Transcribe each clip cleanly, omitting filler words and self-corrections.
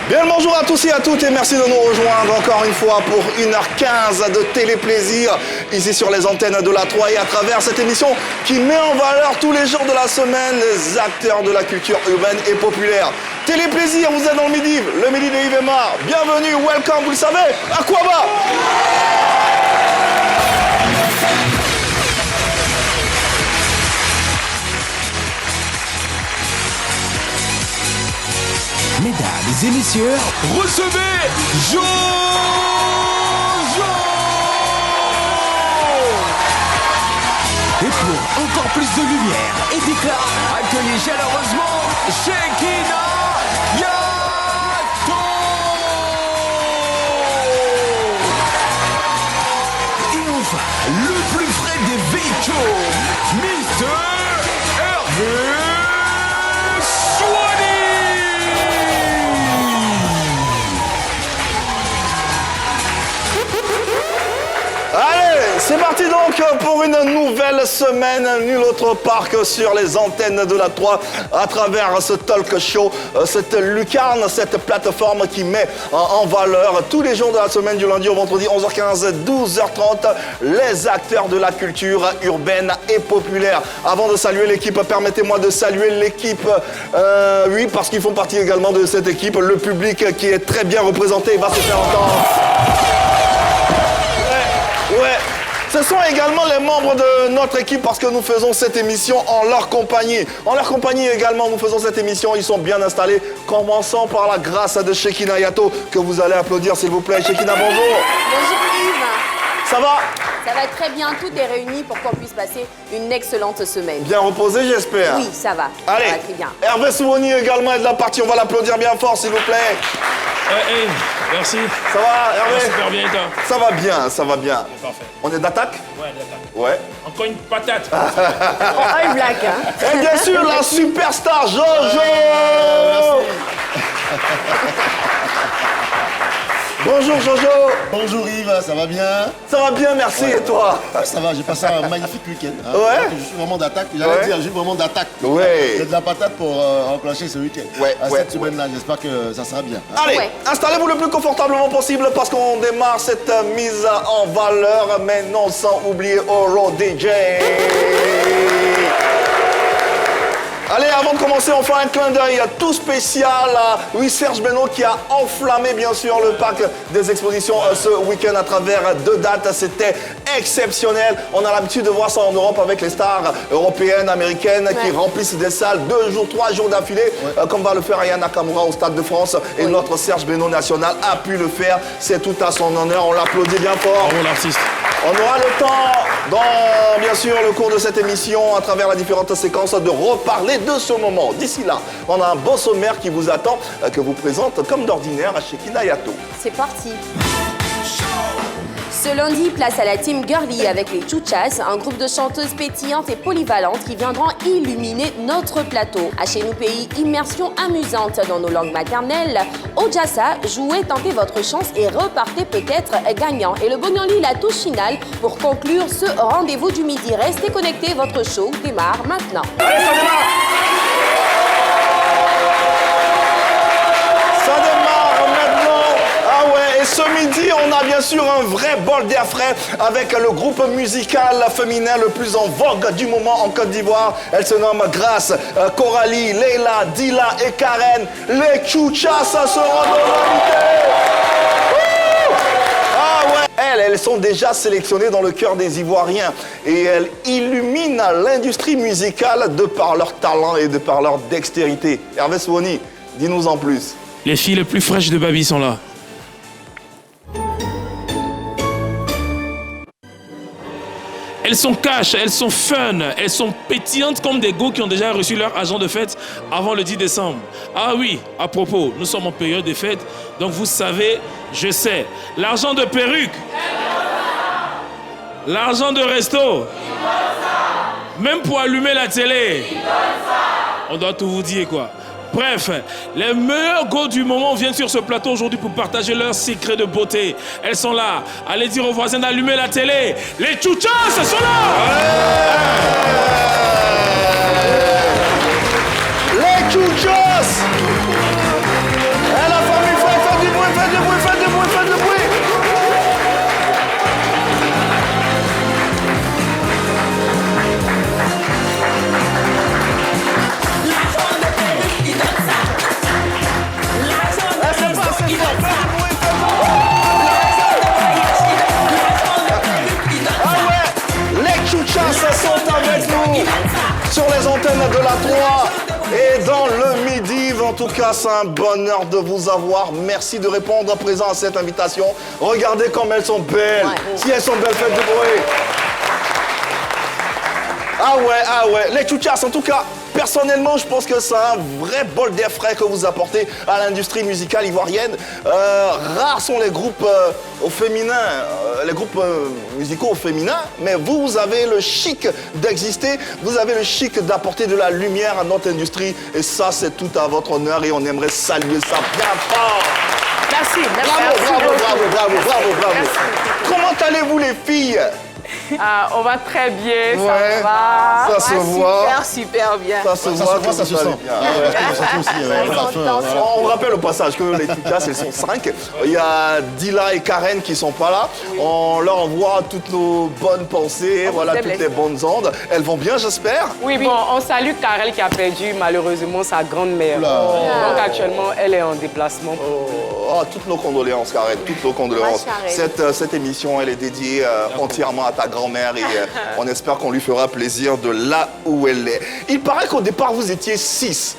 Bien le bonjour à tous et à toutes et merci de nous rejoindre encore une fois pour 1h15 de téléplaisir ici sur les antennes de la 3 et à travers cette émission qui met en valeur tous les jours de la semaine les acteurs de la culture urbaine et populaire. Téléplaisir, vous êtes dans le midi de Yves et Mar. Bienvenue, welcome, vous le savez, Aquaba. Mesdames et messieurs, recevez Jojo! Et pour encore plus de lumière et d'éclat, accueillez chaleureusement Shekinah Yato! Et enfin, le plus frais des véhicules, Mr. Hervé! Allez, c'est parti donc pour une nouvelle semaine, nul autre part que sur les antennes de la 3 à travers ce talk show, cette lucarne, cette plateforme qui met en valeur tous les jours de la semaine du lundi au vendredi 11h15, 12h30, les acteurs de la culture urbaine et populaire. Avant de saluer l'équipe, permettez-moi de saluer l'équipe, oui, parce qu'ils font partie également de cette équipe, le public qui est très bien représenté va se faire entendre. Ouais, ce sont également les membres de notre équipe parce que nous faisons cette émission en leur compagnie. En leur compagnie également, nous faisons cette émission, ils sont bien installés. Commençons par la grâce de Shekinah Yato, que vous allez applaudir s'il vous plaît. Shekinah, bonjour. Bonjour Yves. Ça va? Ça va très bien, tout est réuni pour qu'on puisse passer une excellente semaine. Bien reposé, j'espère. Oui, ça va. Allez, ça va très bien. Hervé Souvoni également est de la partie, on va l'applaudir bien fort s'il vous plaît. Hey, merci. Ça va, Hervé? Super bien, toi. Ça va bien, ça va bien. Parfait. On est d'attaque? Ouais, d'accord. Ouais. Encore une patate. Oh, une blague, hein. Et bien sûr, la superstar Jojo. Bonjour Jojo. Bonjour Yves, ça va bien? Ça va bien, merci, et toi? Ça va, j'ai passé un magnifique week-end. Hein. Ouais. Je suis vraiment d'attaque, j'allais dire, je suis vraiment d'attaque. Ouais. J'ai de la patate pour enclencher ce week-end. Ouais, Cette semaine-là, j'espère que ça sera bien. Hein. Allez, Ouais. installez-vous le plus confortablement possible parce qu'on démarre cette mise en valeur, mais non sans oublier Oro DJ. Allez, avant de commencer, on fait un clin d'œil tout spécial à Serge Benoît qui a enflammé bien sûr le parc des expositions ce week-end à travers 2 dates. C'était exceptionnel. On a l'habitude de voir ça en Europe avec les stars européennes, américaines qui remplissent des salles 2 jours, 3 jours d'affilée, comme va le faire Aya Nakamura au Stade de France. Et notre Serge Benoît national a pu le faire. C'est tout à son honneur. On l'applaudit bien fort. Bravo l'artiste. On aura le temps, dans bien sûr le cours de cette émission, à travers les différentes séquences, de reparler de ce moment. D'ici là, on a un beau sommaire qui vous attend, que vous présente comme d'ordinaire à Shekinah Yato. C'est parti. Ce lundi, place à la team Girly avec les Chuchas, un groupe de chanteuses pétillantes et polyvalentes qui viendront illuminer notre plateau. À Chez nous pays, immersion amusante dans nos langues maternelles. Ojasa, jouez, tentez votre chance et repartez peut-être gagnant. Et le Bognoli, la touche finale pour conclure ce rendez-vous du midi. Restez connectés, votre show démarre maintenant. Allez, ça démarre! Ça démarre maintenant. Ah ouais, et ce midi, on a bien sûr un vrai bol d'air frais avec le groupe musical féminin le plus en vogue du moment en Côte d'Ivoire. Elle se nomme Grace, Coralie, Leila, Dila et Karen. Les Chuchas seront de l'invité. Ah ouais, elles sont déjà sélectionnées dans le cœur des Ivoiriens et elles illuminent l'industrie musicale de par leur talent et de par leur dextérité. Hervé Souvoni, dis-nous en plus. Les filles les plus fraîches de Babi sont là. Elles sont cash, elles sont fun, elles sont pétillantes comme des go qui ont déjà reçu leur agent de fête avant le 10 décembre. Ah oui, à propos, nous sommes en période de fête, donc vous savez, je sais, l'argent de perruque, l'argent de resto, même pour allumer la télé, on doit tout vous dire quoi. Bref, les meilleurs go du moment viennent sur ce plateau aujourd'hui pour partager leurs secrets de beauté. Elles sont là. Allez dire aux voisins d'allumer la télé. Les tchouchas sont là. Les Chouchos! Et la famille, faites du bruit, faites du bruit, faites du bruit, faites du bruit! Sont avec nous sur les antennes de la 3 et dans le midi. En tout cas, c'est un bonheur de vous avoir. Merci de répondre à présent à cette invitation. Regardez comme elles sont belles. Si elles sont belles, faites du bruit. Ah ouais. Les tchouchas, en tout cas, personnellement, je pense que c'est un vrai bol d'air frais que vous apportez à l'industrie musicale ivoirienne. Rares sont les groupes au féminin, les groupes musicaux au féminin, mais vous avez le chic d'exister, vous avez le chic d'apporter de la lumière à notre industrie, et ça, c'est tout à votre honneur, et on aimerait saluer ça bien fort. Merci. Bravo. Comment allez-vous, les filles? Ah, on va très bien, Ouais, ça va. ça se voit. Super bien. Ça se voit, Ça se sent. On rappelle au passage que les Tchouchas, elles sont 5. Il y a Dila et Karen qui sont pas là. On leur envoie toutes nos bonnes pensées, voilà, toutes les bonnes ondes. Elles vont bien, j'espère. Oui, bon, on salue Karel qui a perdu malheureusement sa grand-mère. Donc actuellement, elle est en déplacement. Toutes nos condoléances, Karen, toutes nos condoléances. Cette émission, elle est dédiée entièrement à ta grand-mère et on espère qu'on lui fera plaisir de là où elle est. Il paraît qu'au départ, vous étiez 6.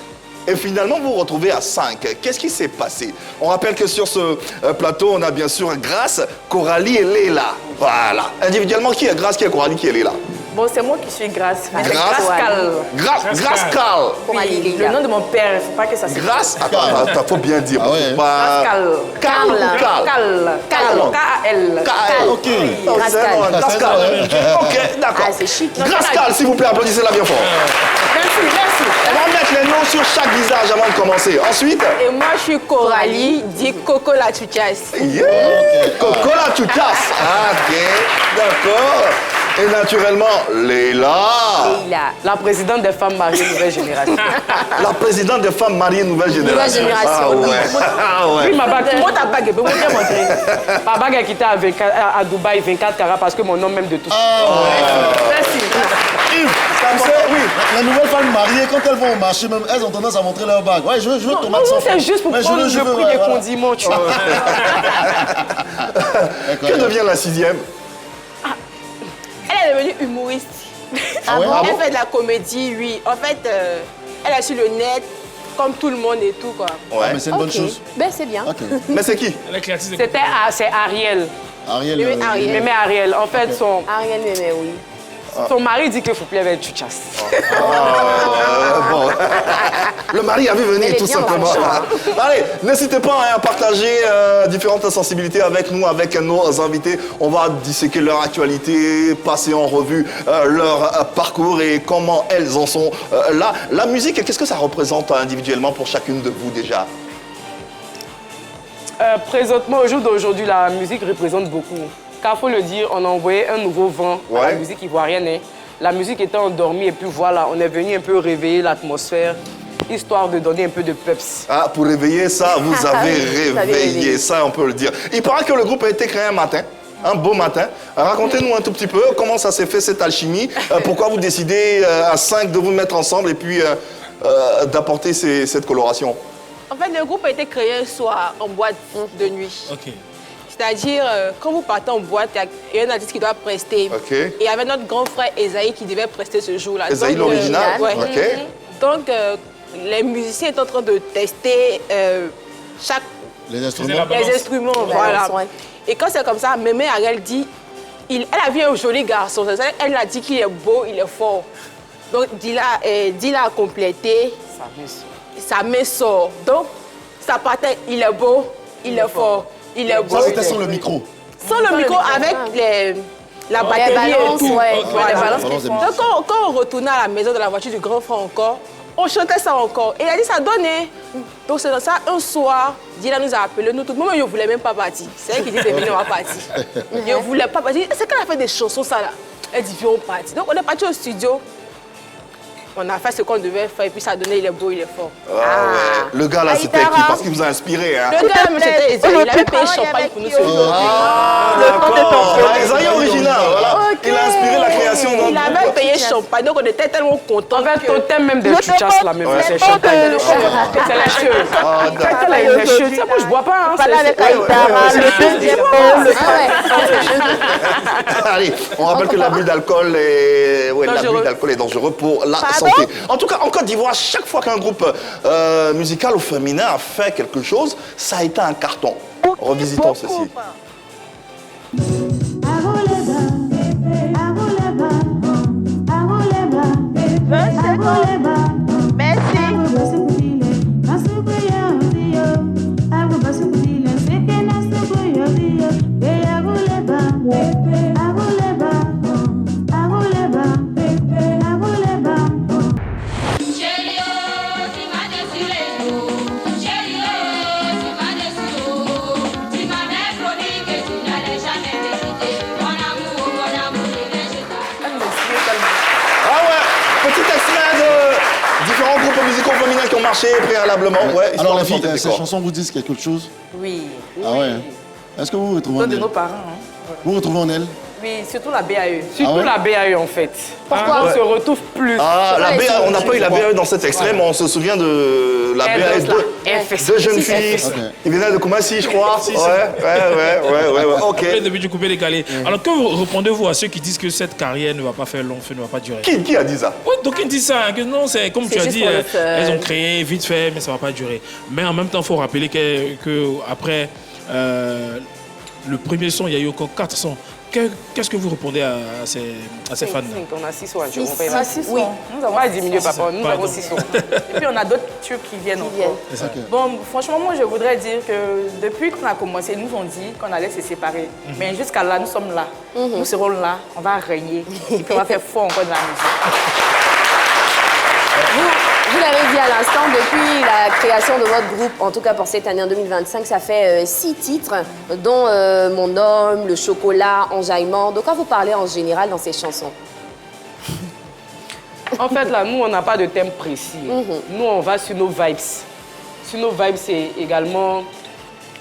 Et finalement, vous vous retrouvez à 5. Qu'est-ce qui s'est passé? On rappelle que sur ce plateau, on a bien sûr Grace, Coralie et Léla. Voilà. Individuellement, qui est Grace, qui est Coralie, qui est Léla? Bon, c'est moi qui suis Grace. Grace Cal. Grace Cal. Oui, le nom de mon père, il ne faut pas que ça se Grace, attends, faut bien dire. Ah ouais. Cal. Cal ou Cal? Cal. K-A-L. Cal. Ok. Grace Cal. Ok, d'accord. Ah, c'est chic. Grace Cal, s'il vous plaît, applaudissez-la bien fort. Merci. On va mettre les noms sur chaque visage avant de commencer. Ensuite, Et moi, je suis Coralie, dit Coco la Tchouchas. yeah. Coco la Tchouchas. Ok, d'accord. Et naturellement, Léla. La présidente des femmes mariées nouvelle génération. La présidente des femmes mariées nouvelle génération. Nouvelle génération, Ah oui. ouais. Ah ouais. Oui, ma bague, moi ta bague, je peux vous dire montrer. Ma bague est quittée à Dubaï 24 carats parce que mon nom même de tout. Merci. Yves, comme ça, oui, les nouvelles femmes mariées, quand elles vont au marché, même, elles ont tendance à montrer leur bague. Ouais, je veux tomate Non, sans c'est fond. juste pour Mais prendre le veux, prix ouais, des voilà. condiments, tu vois. Que devient la 6e? Elle est devenue humoriste. Ah ouais? Elle fait de la comédie, oui. En fait, elle est sur le net, comme tout le monde et tout, quoi. Ah, mais c'est une bonne Ok. chose. Ben, c'est bien. Ok. Mais c'est qui? Elle est créative. C'est Ariel. Ariel. Oui, Ariel. Mémé Ariel. En fait, Ariel Mémé, oui. son mari dit qu'il faut plus avec Tchouchas. Bon. Le mari avait venu Elle est tout bien simplement. dans le champ, Allez, n'hésitez pas à partager différentes sensibilités avec nous, avec nos invités. On va disséquer leur actualité, passer en revue leur parcours et comment elles en sont là. La musique, qu'est-ce que ça représente individuellement pour chacune de vous déjà? Présentement, au jour d'aujourd'hui, la musique représente beaucoup. Car il faut le dire, on a envoyé un nouveau vent à la musique ivoirienne. Hein. La musique était endormie et puis voilà, on est venu un peu réveiller l'atmosphère, histoire de donner un peu de peps. Ah, pour réveiller ça, vous avez Vous avez réveillé, réveillé. ça on peut le dire. Il paraît que le groupe a été créé un matin. Un beau matin. Racontez-nous un tout petit peu comment ça s'est fait cette alchimie. Pourquoi vous décidez à 5 de vous mettre ensemble et puis d'apporter cette coloration? En fait, le groupe a été créé un soir en boîte de nuit. Ok. C'est-à-dire, quand vous partez en boîte, il y a un artiste qui doit prester. Ok. Et il y avait notre grand frère Esaïe qui devait prester ce jour-là. Esaïe, Donc, l'original? ouais. Ok. Donc, les musiciens étaient en train de tester Les instruments. les instruments. Voilà. ouais. Et quand c'est comme ça, Mémé Ariel dit, elle a vu un joli garçon. Elle a dit qu'il est beau, il est fort. Donc, Dila a complété. Sa main sort. Donc, ça partait, il est beau, il est fort, il est beau. Ça, c'était sans le micro. Sans le micro, avec la batterie et tout. Donc, quand on retournait à la maison de la voiture du grand frère encore, on chantait ça encore. Et il a dit, ça donnait. Donc, c'est dans ça, un soir, Dila nous a appelés. Nous, tout le monde, je ne voulais même pas partir. C'est elle qui dit, venez, on va partir. Je ne voulais pas partir. C'est qu'elle a fait des chansons, ça là. Elle dit, viens, on partit. Donc, on est parti au studio. On a fait ce qu'on devait faire et puis ça a donné, il est beau, il est fort. Ah ouais. Le gars là, c'était qui? Parce qu'il vous a inspiré. Hein. Le gars, il avait payé champagne pour nous ce jour. D'accord. Exactement original. Voilà. Il a inspiré la création d'un Il avait payé champagne, donc on était tellement contents. En fait, ton thème même de chuchas là, même, c'est champagne. C'est les cheveux. C'est les cheveux. Tu sais, moi, je bois pas. Hein. Voilà avec Aïtara, le deuxième Allez, on rappelle que l'abus d'alcool est dangereux pour la santé. En tout cas, en Côte d'Ivoire, chaque fois qu'un groupe musical ou féminin a fait quelque chose, ça a été un carton. Revisitons ceci. Différents groupes musicaux féminins qui ont marché préalablement. Ouais, alors, les filles, ces chansons vous disent quelque chose? Oui. Ah ouais. Est-ce que vous vous retrouvez en de elle? nos parents. Hein. Vous vous retrouvez en elle? Oui, surtout la BAE. Surtout la BAE, en fait. Pourquoi on se retrouve plus. Ah, la BAE, on n'a pas eu la BAE dans cet extrait, mais on se souvient de la BAE de deux jeunes filles qui venaient de Koumassi, je crois. Ouais. Ok. Le début du coupé décalé. Alors, que répondez-vous à ceux qui disent que cette carrière ne va pas faire long feu, ne va pas durer? Qui a dit ça? Oui, donc ils disent ça, hein, que non, c'est comme tu as dit, elles ont créé vite fait, mais ça ne va pas durer. Mais en même temps, il faut rappeler qu'après le premier son, il y a eu encore 4 sons. Qu'est-ce que vous répondez à ces fans? On a 6 sons. On a 6 sons. Oui, nous avons pas diminué, papa. Nous avons 6 sons. Et puis on a d'autres tubes qui viennent encore. Bon, franchement, moi, je voudrais dire que depuis qu'on a commencé, ils nous ont dit qu'on allait se séparer. Mais jusqu'à là, nous sommes là. Nous serons là. On va régner. Et puis on va faire fort encore de la musique. Vous l'avez dit à l'instant, depuis la création de votre groupe, en tout cas pour cette année en 2025, ça fait 6 titres, dont Mon homme, Le chocolat, Enjaillement. De quoi vous parlez en général dans ces chansons? En fait, là, nous, on n'a pas de thème précis. Nous, on va sur nos vibes. Sur nos vibes, c'est également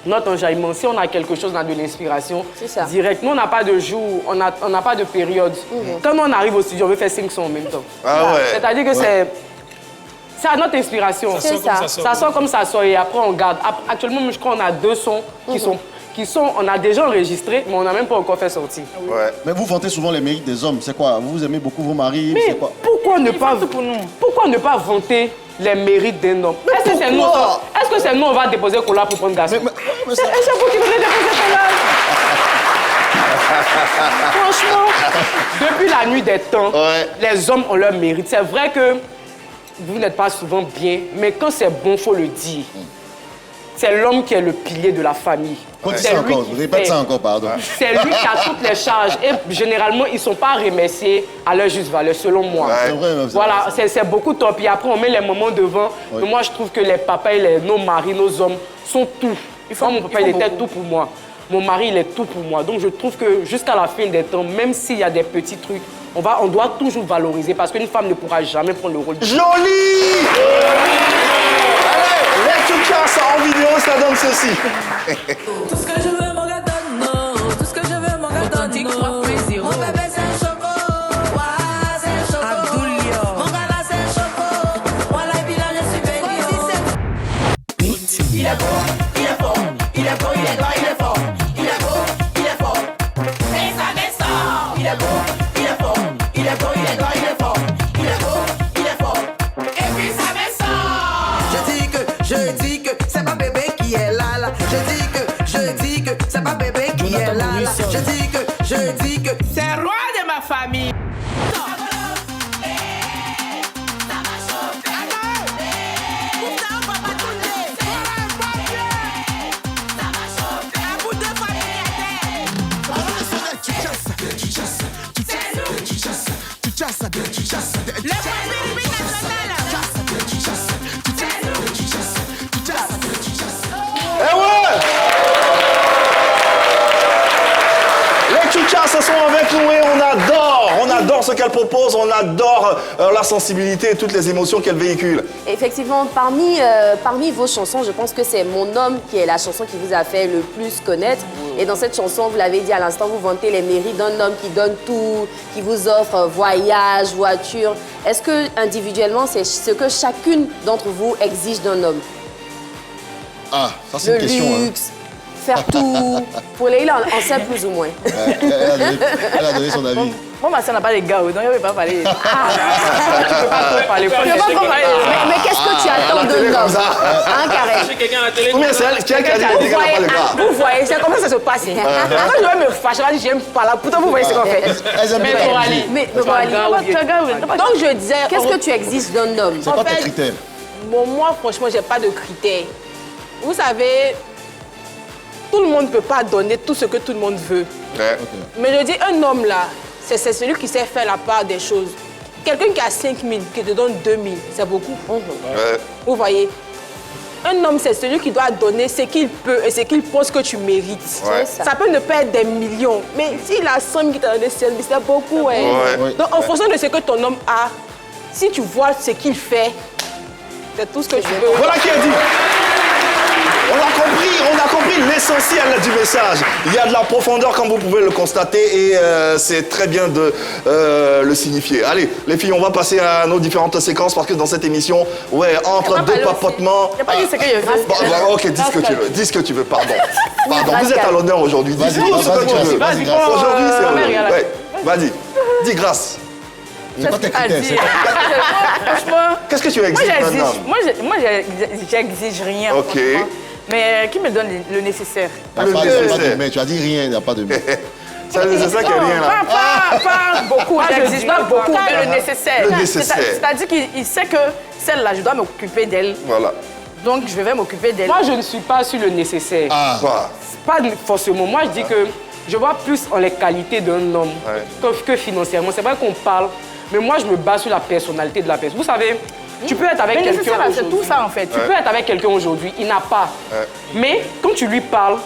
notre enjaillement. Si on a quelque chose, on a de l'inspiration directe. Nous, on n'a pas de jour, on n'a pas de période. Quand on arrive au studio, on veut faire 5 sons en même temps. Ah ouais. C'est-à-dire que c'est à notre inspiration. Ça sort comme ça sort et après on garde. Actuellement, je crois qu'on a 2 sons qui sont, on a déjà enregistré, mais on n'a même pas encore fait sortir. Ouais. Mais vous vantez souvent les mérites des hommes. C'est quoi? Vous aimez beaucoup vos maris? Mais quoi? pourquoi ne pas vanter les mérites d'un homme? Est-ce que c'est nous, on va déposer Cola pour prendre garçon? C'est vous qui venez déposer Cola. Franchement, depuis la nuit des temps, les hommes ont leur mérite. C'est vrai que vous n'êtes pas souvent bien, mais quand c'est bon, il faut le dire. C'est l'homme qui est le pilier de la famille. Répète ça encore, pardon. C'est lui qui a toutes les charges. Et généralement, ils ne sont pas remerciés à leur juste valeur, selon moi. C'est vrai, voilà, c'est beaucoup top. Et après, on met les moments devant. Mais moi, je trouve que les papas, nos maris, nos hommes sont tout. Mon papa, il était tout pour moi. Mon mari, il est tout pour moi. Donc, je trouve que jusqu'à la fin des temps, même s'il y a des petits trucs, on doit toujours valoriser parce qu'une femme ne pourra jamais prendre le rôle de... Joli! Allez, les Chuchas en vidéo, ça donne ceci. Tout ce que je veux, mon gâteau, non. Tout ce que je veux, mon gâteau, non. Mon bébé, c'est un choco. Ouais, c'est un choco. Mon gars, c'est un choco. Voilà, et puis là, je suis béni. Il est beau, il est fort. Il est beau, il est droit, il est fort. Il est beau, il est fort. Et ça descend. Il est beau, il est fort. Il est beau, il est droit, il est fort. Il est beau, il est fort. Et puis ça descend. Je dis que c'est pas bébé qui est là. Je dis que c'est pas bébé qui est là. Je dis que Je dis que c'est roi de ma famille. Eh ouais! Les Tchouchas sont avec nous et on adore ce qu'elle propose, on adore la sensibilité et toutes les émotions qu'elle véhicule. Effectivement, parmi vos chansons, je pense que c'est Mon homme qui est la chanson qui vous a fait le plus connaître. Et dans cette chanson, vous l'avez dit à l'instant, vous vantez les mérites d'un homme qui donne tout, qui vous offre voyage, voiture. Est-ce que individuellement, c'est ce que chacune d'entre vous exige d'un homme? Ah, ça c'est une question. Le luxe, faire tout. Pour Leïla, on sait plus ou moins. Elle a donné son avis. Moi, ma soeur n'a pas de gars, donc elle ne peut pas parler. Tu peux pas trop parler. Je peux pas trop parler. Mais qu'est-ce que tu attends d'un homme? Hein, Karen? Chez quelqu'un à la télé. Combien c'est elle qui a dit qu'elle n'a pas de gars? Vous voyez, c'est comment ça se passe. Quand je vais me fâcher, je vais dire, j'aime pas là. Pourtant, vous voyez ce qu'on fait. Elles aiment bien pour la Ali. musique. Mais Tu as gars, Donc, je disais. qu'est-ce que tu exiges d'un homme? C'est quoi tes critères? Bon, moi, franchement, j'ai pas de critères. Vous savez, tout le monde ne peut pas donner tout ce que tout le monde veut. Ouais. Mais je dis, un homme là, c'est celui qui sait faire la part des choses. Quelqu'un qui a 5 000, qui te donne 2 000, c'est beaucoup. Ouais. Vous voyez? Un homme, c'est celui qui doit donner ce qu'il peut et ce qu'il pense que tu mérites. Ouais. Ça peut ne pas être des millions, mais s'il a 100 000 qui t'a donné 5 000, c'est beaucoup. Hein. Ouais. Donc, en fonction de ce que ton homme a, si tu vois ce qu'il fait, c'est tout ce que tu veux. Voilà qui a dit. On a compris l'essentiel du message. Il y a de la profondeur comme vous pouvez le constater et c'est très bien de le signifier. Allez, les filles, on va passer à nos différentes séquences parce que dans cette émission, ouais, entre deux papotements... Il n'y a pas dit ce que je veux. Bon, ok, dis ce que tu veux, dis ce que tu veux, pardon. Pardon, vous êtes à l'honneur aujourd'hui. Dis Vas-y, ce que tu veux. vas-y, grâce. Aujourd'hui, c'est Mère, l'honneur. regarde. Ouais, vas-y, dis grâce. C'est quoi tes À critères? dire. Franchement, Qu'est-ce que tu exiges d'un homme? moi, j'exige rien. Ok. franchement. Mais qui me donne le nécessaire? T'as Le pas, il n'y a pas nécessaire. de mais. Tu as dit rien, il n'y a pas de mais. C'est ça qui est rien là. Pas beaucoup. Moi, je J'exige dis pas beaucoup, pas. mais le nécessaire. Le nécessaire. C'est-à-dire qu'il sait que celle-là, je dois m'occuper d'elle. Voilà. Donc, je vais m'occuper d'elle. Moi, je ne suis pas sur le nécessaire. Ah, Voilà. Pas forcément. Moi, je dis que je vois plus en les qualités d'un homme que financièrement. C'est vrai qu'on parle, mais moi, je me base sur la personnalité de la personne. Vous savez, tu peux être avec Le quelqu'un nécessaire, là, c'est aujourd'hui. tout ça, en fait. Tu peux être avec quelqu'un aujourd'hui, il n'a pas. Mais quand tu lui parles,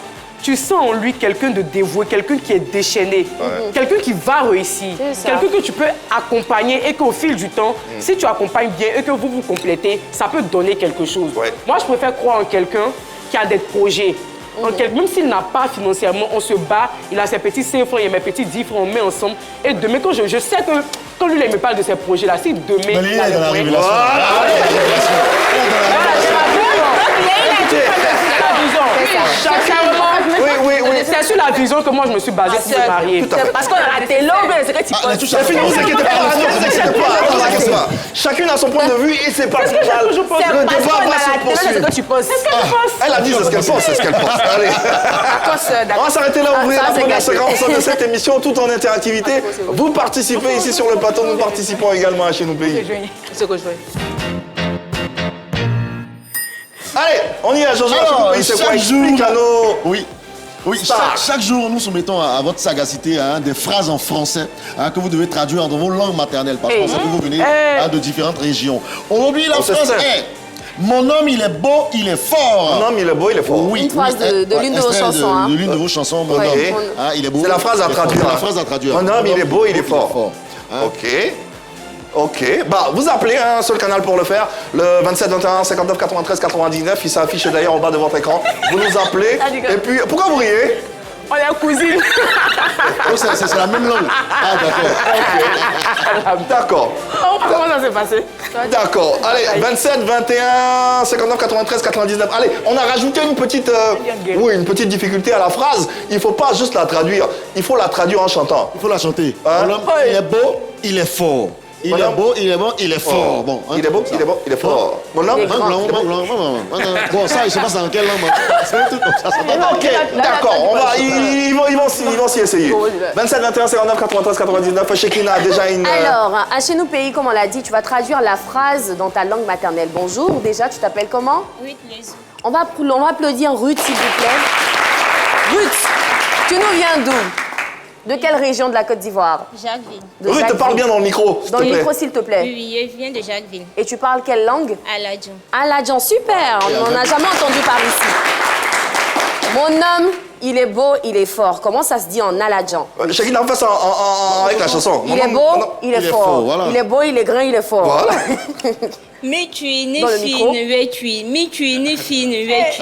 tu sens en lui quelqu'un de dévoué, quelqu'un qui est déchaîné, quelqu'un qui va réussir, ça. quelqu'un que tu peux accompagner et qu'au fil du temps, si tu accompagnes bien et que vous vous complétez, ça peut donner quelque chose. Ouais. Moi, je préfère croire en quelqu'un qui a des projets. Même s'il n'a pas financièrement, on se bat, il a ses petits 5 francs, il a mes petits 10 francs, on met ensemble. Et demain, quand je sais que quand lui, il me parle de ses projets-là, si demain... mais il a est dans la les révélation. C'est sur la vision que moi je me suis basée pour me marier. C'est parce qu'on a raté l'homme, c'est que tu Ah, penses. tu C'est fini, ne vous inquiétez pas, ne vous inquiétez pas, ne vous inquiétez pas. Chacune a son point de vue et c'est pas mal. Le C'est débat parce qu'on a va se raté l'homme, c'est poursuivre. que tu penses. Elle a dit c'est ce qu'elle pense, c'est ce qu'elle pense. Allez. On va s'arrêter là, ouvrir la première séquence de cette émission tout en interactivité. Vous participez ici sur le plateau, nous participons également à Chez Nous Pays. C'est ce que je fais. Allez, on y est, Jojo, Chez Nous Alors, Pays, c'est quoi? chaque Explique jour- à nos... Oui. Oui, Star. chaque jour, nous soumettons à votre sagacité des phrases en français que vous devez traduire dans vos langues maternelles. Parce qu'on sait que vous venez de différentes régions. Aujourd'hui, la c'est phrase ça. est « Mon homme, il est beau, il est fort ». Un homme, il est beau, il est fort. Oui, Une phrase oui, de l'une de vos extrait chansons, hein. De l'une de vos chansons, mon Ok. homme. Il est beau. C'est la phrase à il est fort. traduire. C'est la phrase à traduire. Un homme, il est beau, il est fort. Hein. Ok. Ok. Bah, vous appelez un seul canal pour le faire. Le 27 21 59 93 99. Il s'affiche d'ailleurs en bas de votre écran. Vous nous appelez. Et puis, pourquoi vous riez? On est cousine. Oh, c'est la même langue. Ah, d'accord. D'accord. Comment ça s'est passé? D'accord. Allez, 27 21 59 93 99. Allez, on a rajouté une petite, une petite difficulté à la phrase. Il ne faut pas juste la traduire. Il faut la traduire en chantant. Il faut la chanter. Hein? Mon homme, il est beau, il est fort. Il est beau, il est bon, il est fort. Bon, il est beau, il est bon, il est fort. Mon homme, bon, ça, je sais pas c'est en quelle langue. C'est un truc comme ça. Ok, d'accord, ils vont s'y essayer. 27, 21, 59, 93, 99. Shekinah a déjà une... Alors, à chez nous pays, comme on l'a dit, tu vas traduire la phrase dans ta langue maternelle. Bonjour, déjà, tu t'appelles comment? Ruth Lézou. On va applaudir Ruth, s'il vous plaît. Ruth, tu nous viens d'où? De quelle région de la Côte d'Ivoire? Jacqueline. Ruth, te parle bien dans le micro, s'il te plaît. Dans le micro, s'il te plaît. Oui, je viens de Jacqueline. Et tu parles quelle langue? Aladjan. Aladjan, super. On n'en a jamais entendu par ici. Mon homme, il est beau, il est fort. Comment ça se dit en Aladjan? Shekinah, on fait ça avec la chanson. Il est beau, il est fort. voilà. Il est beau, il est grand, il est fort. Voilà. Mais tu es né Dans le micro. fine, mais tu es né fine, mais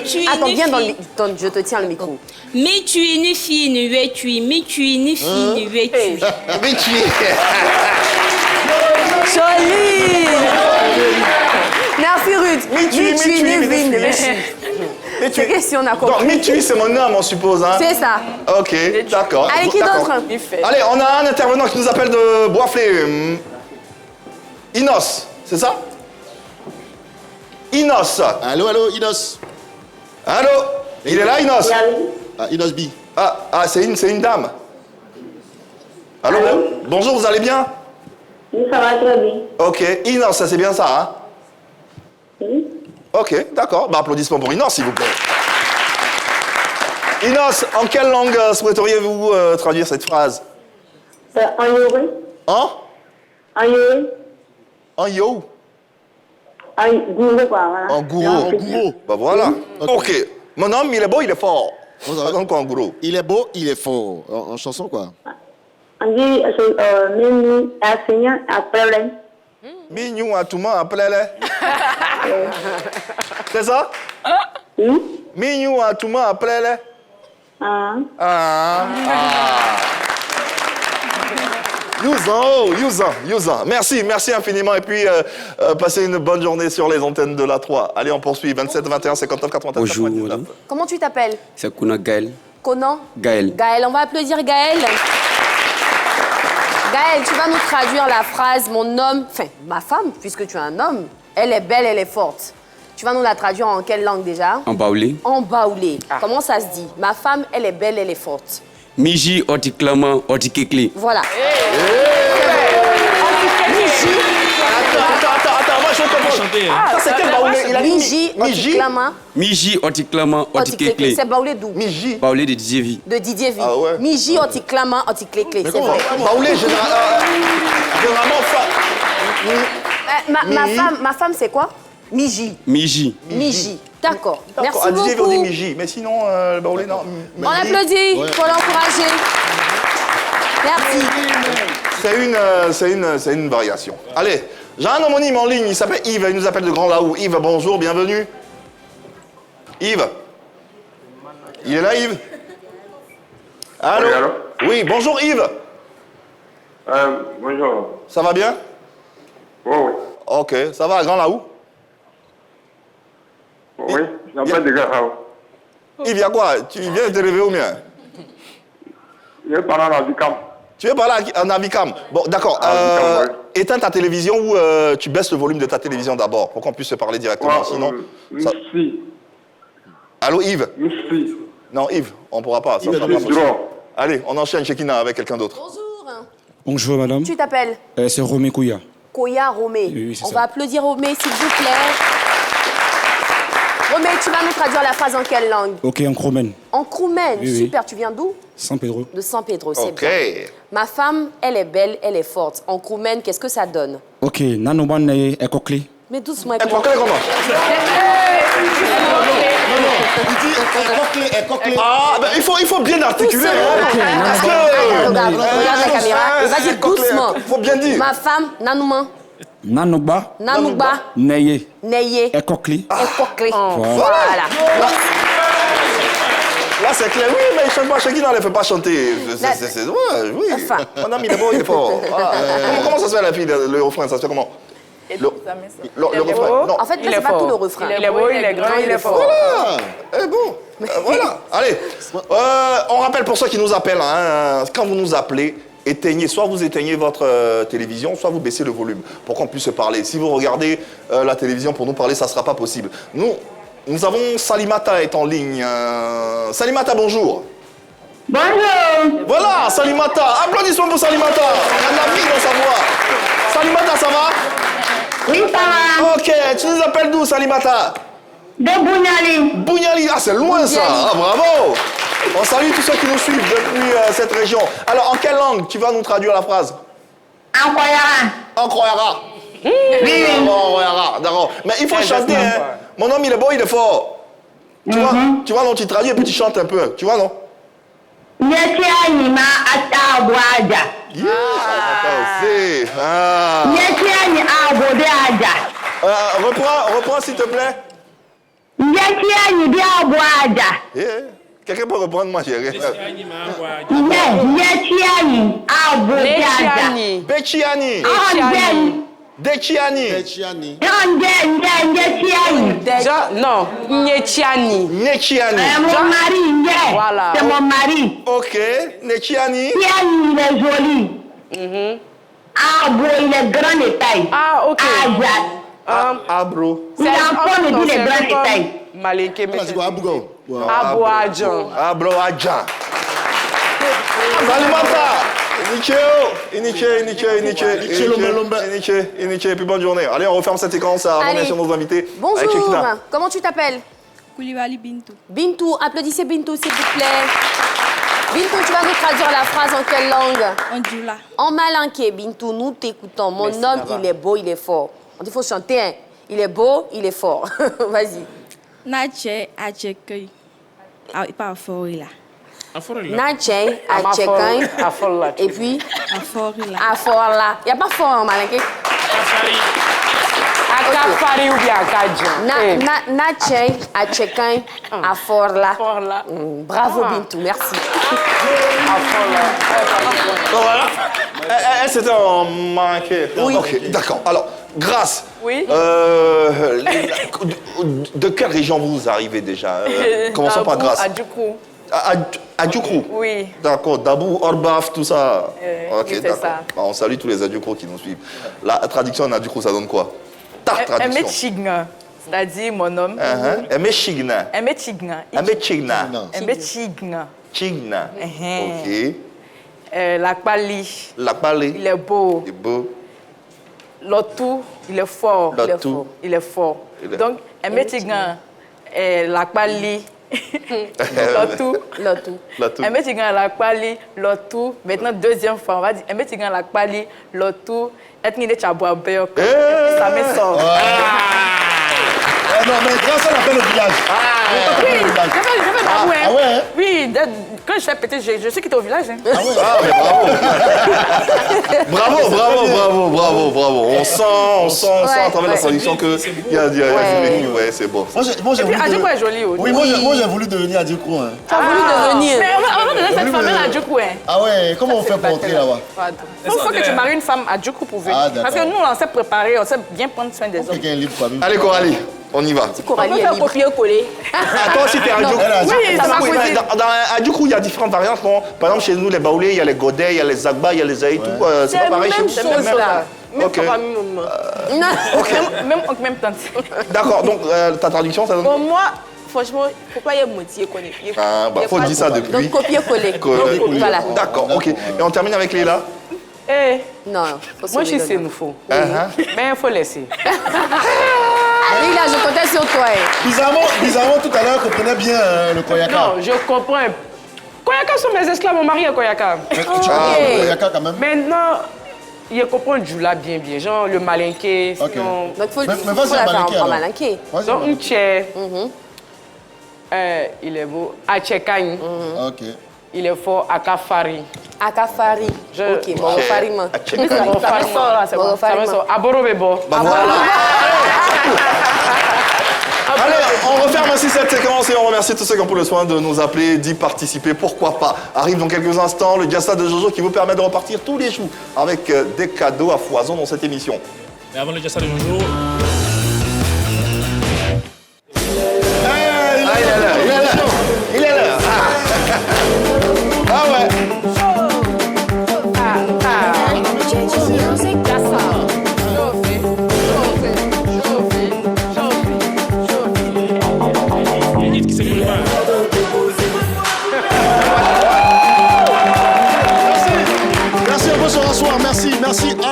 tu Attends, viens dans le micro. Je te tiens le micro. Mais tu es né fine, mais tu es né fine, mais tu Mais tu es... Joli. Merci Ruth. Mitui. C'est question, on a Donc, compris. Mitui, c'est mon homme, on suppose, hein? C'est ça. Ok, d'accord. Allez, qui D'accord. d'autre? Allez, on a un intervenant qui nous appelle de Boisflé. Inos, c'est ça? Inos. Allô, Inos. Allô? Il est là, Inos? Ah, Inos B. Ah, c'est une dame. Allô? Bonjour, vous allez bien? Oui, ça va très bien. Ok, Inos, c'est bien ça, hein? Oui. Ok, d'accord. Bah, applaudissements pour Inos, s'il vous plaît. Inos, en quelle langue souhaiteriez-vous traduire cette phrase? En yoré. En? En yoré. En yo? En gourou, quoi, voilà. En gourou. Bah voilà. Ok. Mon homme, il est beau, il est fort. Donc en gros. Il est beau, il est fort. En chanson, quoi? On dit, même enseignant après. Mignon à tout le monde, appelez-les. C'est ça? Oui. Mignon à tout le monde, appelez-les. Ah. Yousan. Merci infiniment. Et puis, passez une bonne journée sur les antennes de la 3. Allez, on poursuit. 27, 21, 59, 93, Bonjour. 99. Comment tu t'appelles? C'est Kuna Gaël. Conan? Gaël. Gaël, on va applaudir Gaël. Gaël, tu vas nous traduire la phrase « Mon homme, enfin, ma femme, puisque tu es un homme, elle est belle, elle est forte ». Tu vas nous la traduire en quelle langue déjà? En baoulé. En baoulé. Comment ça se dit? Ma femme, elle est belle, elle est forte. Miji, oti clama, oti kekli. Voilà. Attends, moi je comprends. Ça, c'est quel baoulé? Il a dit Miji, Otiklama, Miji, oti clama, oti kekli. c'est baoulé d'où? Miji. Baoulé de Didier V. De Didier V. Ah ouais. Miji, Otiklama, Otiklekle. C'est vrai. Baoulé, généralement, Ma femme, c'est quoi? Miji. Miji. Miji. D'accord. Merci à Didier, on dit beaucoup. Miji. Mais sinon, le baoulé, non. On applaudit pour l'encourager. Merci. C'est une variation. Allez, j'ai un homonyme en ligne, il s'appelle Yves, il nous appelle de Grand Laou. Yves, bonjour, bienvenue. Yves. Il est là, Yves? Allô? Oui, allô? Oui, bonjour Yves. Bonjour. Ça va bien? Oui. Ok, ça va à Grand Laou? Oui, j'appelle de Garao. Yves, il y a quoi? Tu viens de te réveiller ou bien? Je parle en Avicam. Tu veux parler en Avicam? Bon, d'accord. Éteins ta télévision ou tu baisses le volume de ta télévision d'abord pour qu'on puisse se parler directement. Sinon. Ça... Allô, Yves? Non, Yves, on ne pourra pas. Ça, allez, on enchaîne Shekinah avec quelqu'un d'autre. Bonjour. Bonjour, madame. Tu t'appelles? C'est Romé Kouya. Koya Romé. Oui, c'est on ça. va applaudir Romé, s'il vous plaît. Romé, tu vas nous traduire la phrase en quelle langue? Ok, en Kromen. En Kroumen. Oui, oui. Super, tu viens d'où? San Pedro. De San Pedro, c'est Ok. bien. Ma femme, elle est belle, elle est forte. En Kroumen, qu'est-ce que ça donne? Ok, Nanoban est coquelé. Mais doucement. Elle prend comment? Ah, ben, il faut bien articuler. Parce que... Regarde la caméra. Vas-y, doucement. Il faut bien dire. Ma femme, Nanouman. Nanoba. Nanouba. Neye. Neye. Est coquelé. Ekokle. Voilà. Voilà. Là, c'est clair. Oui, mais il chante pas. Shekinah, elle ne fait pas chanter. Ouais, oui. Enfin. Mon homme, il est beau, il est fort. Ah, comment ça se fait, la fille, le refrain? Ça se fait comment? Le refrain. Non. En fait, là, c'est pas tout le refrain. Il est beau, il est grand, il est fort. Voilà. Eh bon. Voilà, allez. On rappelle pour ceux qui nous appellent, hein, quand vous nous appelez, éteignez, soit vous éteignez votre télévision, soit vous baissez le volume pour qu'on puisse se parler. Si vous regardez la télévision pour nous parler, ça ne sera pas possible. Nous avons Salimata est en ligne. Salimata, bonjour. Bonjour. Voilà, Salimata. Applaudissements pour Salimata. Il y a de la vie dans sa voix. Salimata, ça va? Oui, ça va. Ok, tu nous appelles d'où, Salimata? De Bougnali. Bougnali, ah c'est loin ça. Ah bravo. On salue tous ceux qui nous suivent depuis cette région. Alors, en quelle langue tu vas nous traduire la phrase? En Koyara. En Koyara. Oui. D'accord. Mais il faut chanter, hein. Mon homme, il est beau, il est fort. Tu vois, non, tu traduis et puis tu chantes un peu. Tu vois, non? Nyetiani ma atabuaja. Nyetiani abodaja. Reprends s'il te plaît. Nyetiani biabuaja. Quelqu'un peut reprendre, moi, chérie. Nyetiani abodaja. Bechiani. Dechiani. Non, Nyechiani. Nyechiani. Mon mari, Voilà. c'est mon mari. Ok, Nyechiani. Tiani, il est joli. Abo, il est grand de taille. Ah, ok. Abro. Il est en forme de les grands de taille. Malinké, mais Abougo. Abouadjan. Abro Adjan. Salimata. Iniché, puis bonne journée. Allez, on referme cette séquence avant bien sûr nos invités. Bonjour, comment tu t'appelles? Koulibaly Bintou. Bintou, applaudissez Bintou s'il vous plaît. Bintou, tu vas nous traduire la phrase en quelle langue? En djoula. En malinké, Bintou, nous t'écoutons. Mon homme, il est beau, il est fort. On dit, il faut chanter, hein. Il est beau, il est fort. Vas-y. Natche Atchekei. Ah, il parle fort là. Natche Atchekei. Et puis? Aforla. Il n'y a pas fort en malinké. Akafari ou bien Akadjan. Natche Atchekei. Aforla. Bravo Bintou, merci. C'était en malinké. Oui. Ok, d'accord. Alors, Grâce. Oui. De quelle région vous arrivez déjà? Commençons par Grâce. À Djoukrou. À Djoukrou? Oui. D'accord. Dabou, Orbaf, tout ça. Ok, d'accord. Bah, on salue tous les Adjoukrou qui nous suivent. La traduction en Adjoukrou, ça donne quoi? Ta traduction. Chigna, c'est-à-dire mon homme. Chigna. Chigna. Chigna. Chigna. Ok. La Kpali. La Kpali. Il est beau. Il est beau. L'autou, il est fort. Il est fort. Donc, Chigna, la Kpali. L'autou. La Kpali, l'autou. Maintenant, deuxième fois, on va dire Chigna, la Kpali, l'autou. Ça me sort. Non, mais grâce à l'appel au village. Oui, je fais Babou. Ah ouais? Oui, quand je suis petite, je sais qu'il était au village. Ah ouais? Ah, mais bravo. On sent à travers la traduction qu'il y a du vécu. Ouais, c'est bon. Moi, j'ai voulu. Adjoukrou est joli. Oui, moi, j'ai voulu devenir Adjoukrou. Tu as voulu devenir. Mais on va donner cette femme à Adjoukrou. Ah ouais, comment on fait pour entrer là-bas? Il faut que tu maries une femme à Adjoukrou pour venir. Parce que nous, on s'est préparé, on sait bien prendre soin des hommes. Allez, Coralie. On y va. On peut faire copier-coller. Toi aussi, t'es Adjoukrou. Oui, ça m'a posé. Dans Adjoukrou, il y a différentes variantes. Par exemple, chez nous, les Baoulés, il y a les Godets, il y a les Agba, il y a les Aïtou. C'est pas pareil chez vous? C'est la même chose là. Ok. Même tante. D'accord, donc ta traduction, ça donne. Pour moi, franchement, il ne faut pas y avoir moitié connaître. Faut dire ça depuis. Donc copier-coller. Voilà. D'accord, ok. Et on termine avec Léla? Non, moi je sais nous faut. Mais il faut laisser. Léla, je comptais sur toi. Bizarrement, tout à l'heure, je comprenais bien le Koyaka. Non, je comprends. Koyaka sont mes esclaves, mon mari est Koyaka. Tu as Koyaka quand même? Maintenant, il comprend Djoula bien, genre le malinké. Ok. Sinon... Donc il faut la faire en malinké. Donc un tchè, il est beau. Atchekang. Ok. Il est fort. Akafari. Akafari. Ok, bon, refariment. Ça me sort là, c'est bon. Ça me sort. Aboro bebo. Allez, on referme ainsi cette séquence et on remercie tous ceux qui ont pris le soin de nous appeler, d'y participer. Pourquoi pas? Arrive dans quelques instants le Jasta de Jojo qui vous permet de repartir tous les jours avec des cadeaux à foison dans cette émission. Mais avant le Jasta de Jojo... Il est là.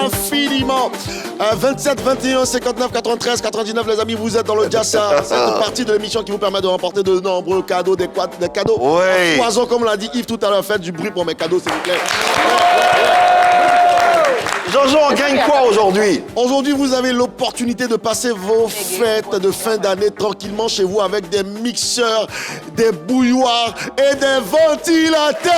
infiniment. 27, 21, 59, 93, 99, les amis, vous êtes dans le Jassa. C'est une partie de l'émission qui vous permet de remporter de nombreux cadeaux, des cadeaux. Oui. Poison, comme l'a dit Yves tout à l'heure, faites du bruit pour mes cadeaux, s'il vous plaît. Jojo, on gagne quoi aujourd'hui? Aujourd'hui, vous avez l'opportunité de passer vos fêtes de fin d'année tranquillement chez vous avec des mixeurs, des bouilloires et des ventilateurs.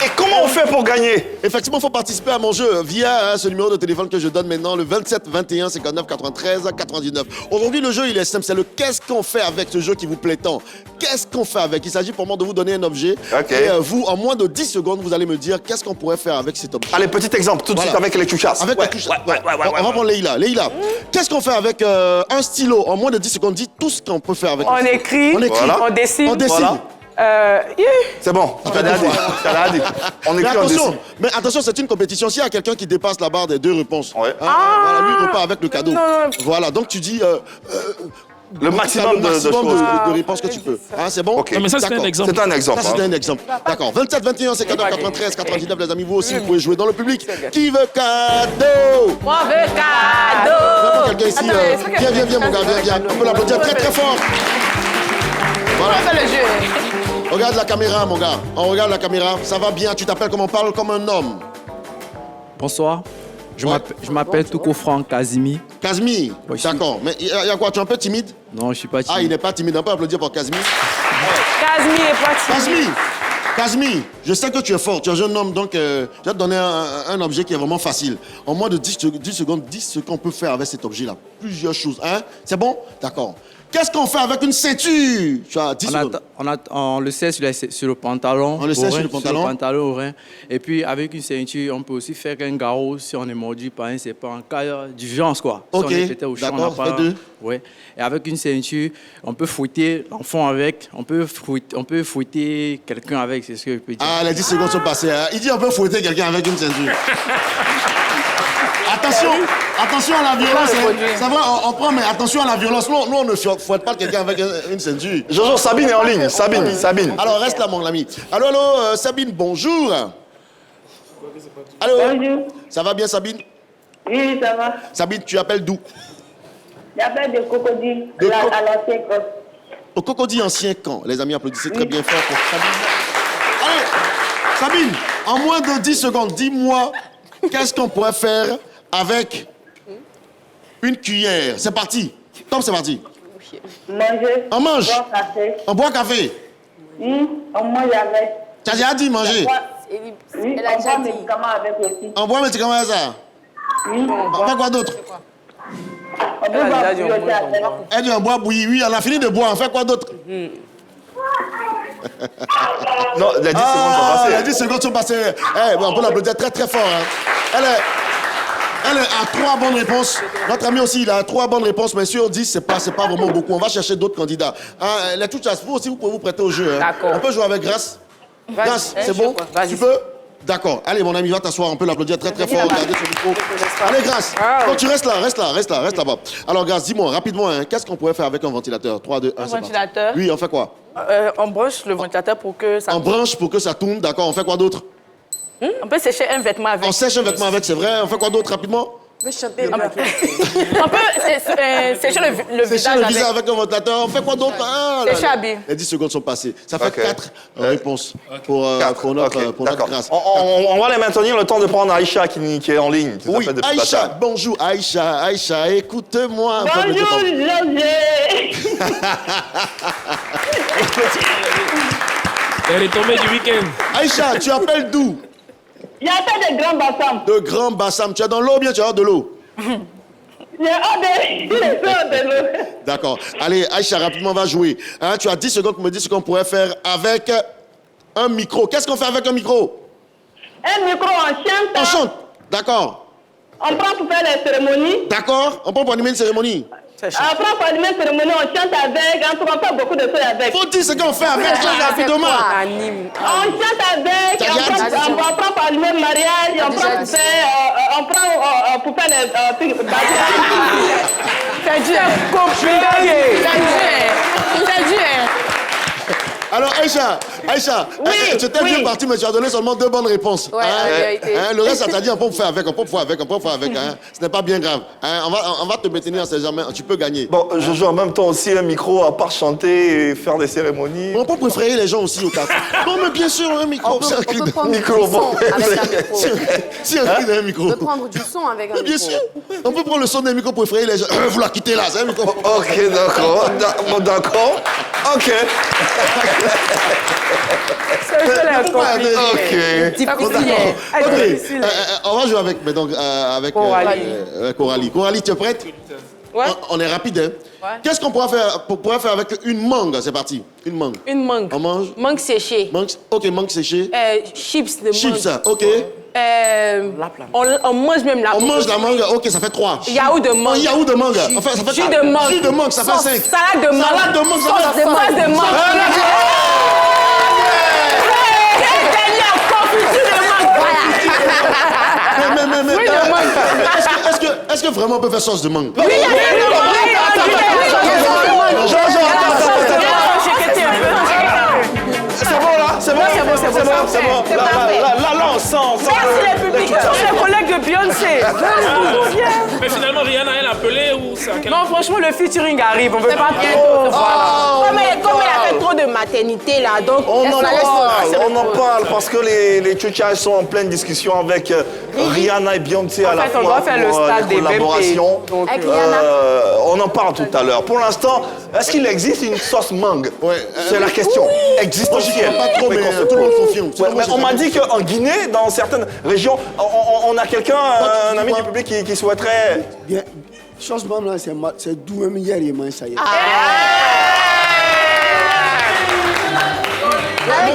Et comment on fait pour gagner? Effectivement, il faut participer à mon jeu via ce numéro de téléphone que je donne maintenant, le 27 21 59 93 99. Aujourd'hui, le jeu, il est simple. C'est le qu'est-ce qu'on fait avec ce jeu qui vous plaît tant. Qu'est-ce qu'on fait avec? Il s'agit pour moi de vous donner un objet. Okay. Et vous, en moins de 10 secondes, vous allez me dire qu'est-ce qu'on pourrait faire avec cet objet. Allez, petit exemple, tout de suite avec les chouchasses. Avec les chouchasses. On va prendre Leïla. Leïla, qu'est-ce qu'on fait avec un stylo? En moins de 10 secondes, dis tout ce qu'on peut faire avec. On écrit, Voilà. on dessine. On dessine. Voilà. C'est bon, tu l'as dit. On écrit, on dessine. Mais attention, c'est une compétition. S'il y a quelqu'un qui dépasse la barre des 2 réponses, ouais. Voilà, lui repart avec le cadeau. Voilà, donc tu dis le maximum de réponses que tu peux. Hein, c'est bon? Okay. Non, mais ça, c'est un exemple. C'est un exemple. Ça, c'est un exemple. D'accord. 27, 21, 59, 93, 99, les amis, vous aussi, vous pouvez jouer dans le public. Qui veut cadeau? Moi, veux cadeau. Quelqu'un ici, viens, mon gars, viens. On peut l'applaudir très, très fort. Voilà. On fait le jeu. Regarde la caméra, mon gars. On regarde la caméra. Ça va bien. Tu t'appelles comme on parle comme un homme. Bonsoir. Je m'appelle Touko Franck Kazimi. Kazmi, d'accord. Mais il y a quoi? Tu es un peu timide? Non, je suis pas timide. Ah, il n'est pas timide. On peut applaudir pour Kazmi. Kazmi est pas timide. Kazmi, je sais que tu es fort. Tu es un jeune homme, donc je vais te donner un objet qui est vraiment facile. En moins de 10 secondes, dis ce qu'on peut faire avec cet objet-là. Plusieurs choses. Hein? C'est bon? D'accord. Qu'est-ce qu'on fait avec une ceinture? Tu as 10 secondes. On le sait sur le pantalon. On le sait sur le pantalon. Sur le pantalon au rein. Et puis, avec une ceinture, on peut aussi faire un garrot si on est mordu par un serpent en cas d'urgence, quoi. Ok, si on est peut-être au champ, d'accord, on n'a pas... fais deux. Ouais. Et avec une ceinture, on peut fouetter l'enfant avec. On peut fouetter quelqu'un avec, c'est ce que je peux dire. Ah, les 10 secondes sont passées. Hein? Il dit on peut fouetter quelqu'un avec une ceinture. Attention à la violence. C'est vrai, on prend, mais attention à la violence. Nous, on ne fouette pas quelqu'un avec une ceinture. Jojo, Sabine est en ligne. Sabine. Alors, reste là, mon ami. Allô, Sabine, bonjour. Allô. Bonjour. Ça va bien, Sabine? Oui, ça va. Sabine, tu appelles d'où? J'appelle de Cocody, à l'ancien camp. Au Cocody, ancien camp. Les amis, applaudissez très bien fort pour Sabine. Allez, Sabine, en moins de 10 secondes, dis-moi, qu'est-ce qu'on pourrait faire avec une cuillère? C'est parti. Tom, c'est parti. Manger. On mange. Boire café. On boit café. Oui, on mange avec. Tu as déjà dit manger? Oui, on boit médicaments avec aussi. On boit médicaments avec ça? Oui, on fait quoi d'autre? On peut boire bouillie avec. Elle dit on boit bouillie. Oui, on a fini de boire. On fait quoi d'autre? Non, les 10 secondes sont passées. Les 10 secondes sont passées. On peut l'applaudir très très fort. Hein. Elle a 3 bonnes réponses. Notre ami aussi, il a 3 bonnes réponses, mais sur 10, c'est pas vraiment beaucoup. On va chercher d'autres candidats. Les touchas, vous aussi, vous pouvez vous prêter au jeu. Hein. D'accord. On peut jouer avec Grâce. Grâce, c'est bon? Tu peux? D'accord. Allez, mon ami, va t'asseoir. On peut l'applaudir très très fort. Regardez ce micro. Allez, Grâce. Donc, tu restes là-bas. Alors, Grâce, dis-moi rapidement, hein, qu'est-ce qu'on pourrait faire avec un ventilateur? 3, 2, 1, c'est parti. Ventilateur? Oui, on fait quoi? On branche le ventilateur pour que ça... On branche pour que ça tourne, d'accord. On fait quoi d'autre? On peut sécher un vêtement avec. On sèche un vêtement avec, c'est vrai. On fait quoi d'autre rapidement? On peut sécher le visage avec un ventilateur. On fait quoi d'autre? Sécher habillé. Les 10 secondes sont passées. Ça fait 4 réponses pour notre Grâce. On va les maintenir le temps de prendre Aïcha qui est en ligne. Oui, Aïcha, bonjour. Aïcha, écoute-moi. Bonjour, José. Elle est tombée du week-end. Aïcha, tu appelles d'où? J'appelle de Grand Bassam. De Grand Bassam. Tu es dans l'eau ou bien tu es hors de l'eau? Je suis hors de l'eau. D'accord. Allez, Aïcha, rapidement, on va jouer. Hein, tu as 10 secondes pour me dire ce qu'on pourrait faire avec un micro. Qu'est-ce qu'on fait avec un micro? Un micro, on chante. On chante. D'accord. On prend pour faire les cérémonies. D'accord. On prend pour animer une cérémonie. On prend pour animer une cérémonie, on chante avec, on fait beaucoup de choses avec. Faut dire ce qu'on fait avec, change rapidement. On chante avec, on prend pour animer le mariage, on prend pour faire les... C'est dur. C'est dur. Alors, Aïcha, tu étais bien parti, mais tu as donné seulement 2 bonnes réponses. Ouais, la vérité. Le reste, ça t'a dit, on peut faire avec. Ce n'est pas bien grave. On va te maintenir, c'est jamais. Tu peux gagner. Bon, je joue en même temps aussi un micro, à part chanter et faire des cérémonies. On peut préférer les gens aussi au café. Non, mais bien sûr, un micro. On peut prendre du son avec un micro. Si un cri d'un micro. On peut prendre du son avec un micro. Bien sûr. On peut prendre le son des micros préférés, les gens. Vous la quittez là, c'est un micro. Ok, d'accord. D'accord. Ok. C'est difficile. On va jouer avec Coralie. Coralie, tu es prête? Ouais. On est rapide, hein? Ouais. Qu'est-ce qu'on pourrait faire avec une mangue? C'est parti. Une mangue. Une mangue. On mange? Mangue séchée. Ok, mangue séchée. Chips de mangue. Chips, ok. On mange même la mangue. On mange la mangue, ok, ça fait 3. Yaourt de mangue. Yaourt de mangue. Enfin, ça fait Jus de mangue. Jus de mangue, ça fait 5. Salade de mangue. Salade de mangue, ça fait 5. Sauce de mangue. Est-ce que vraiment on peut faire sauce de mangue? Oui, il y a de mangue. C'est bon. Là, on sent. Merci les publics. Tous les collègues de Beyoncé. Mais finalement, Rihanna, elle a appelé ou ça? Non, franchement, le featuring arrive. On veut pas bientôt. Comme elle a fait trop de maternité là, donc on en parle parce que les Tchouchas sont en pleine discussion avec Rihanna et Beyoncé à la fois. On doit faire le stade des collaborations. Avec Rihanna. On en parle tout à l'heure. Pour l'instant, est-ce qu'il existe une sauce mangue? C'est la question. Existe-t-il? Pas trop, mais tout le monde confirme. On m'a dit qu'en Guinée, dans certaines régions, on a quelqu'un, un ami du public qui souhaiterait... Bien, sauce mangue là, c'est doux, même hier, il mange ça.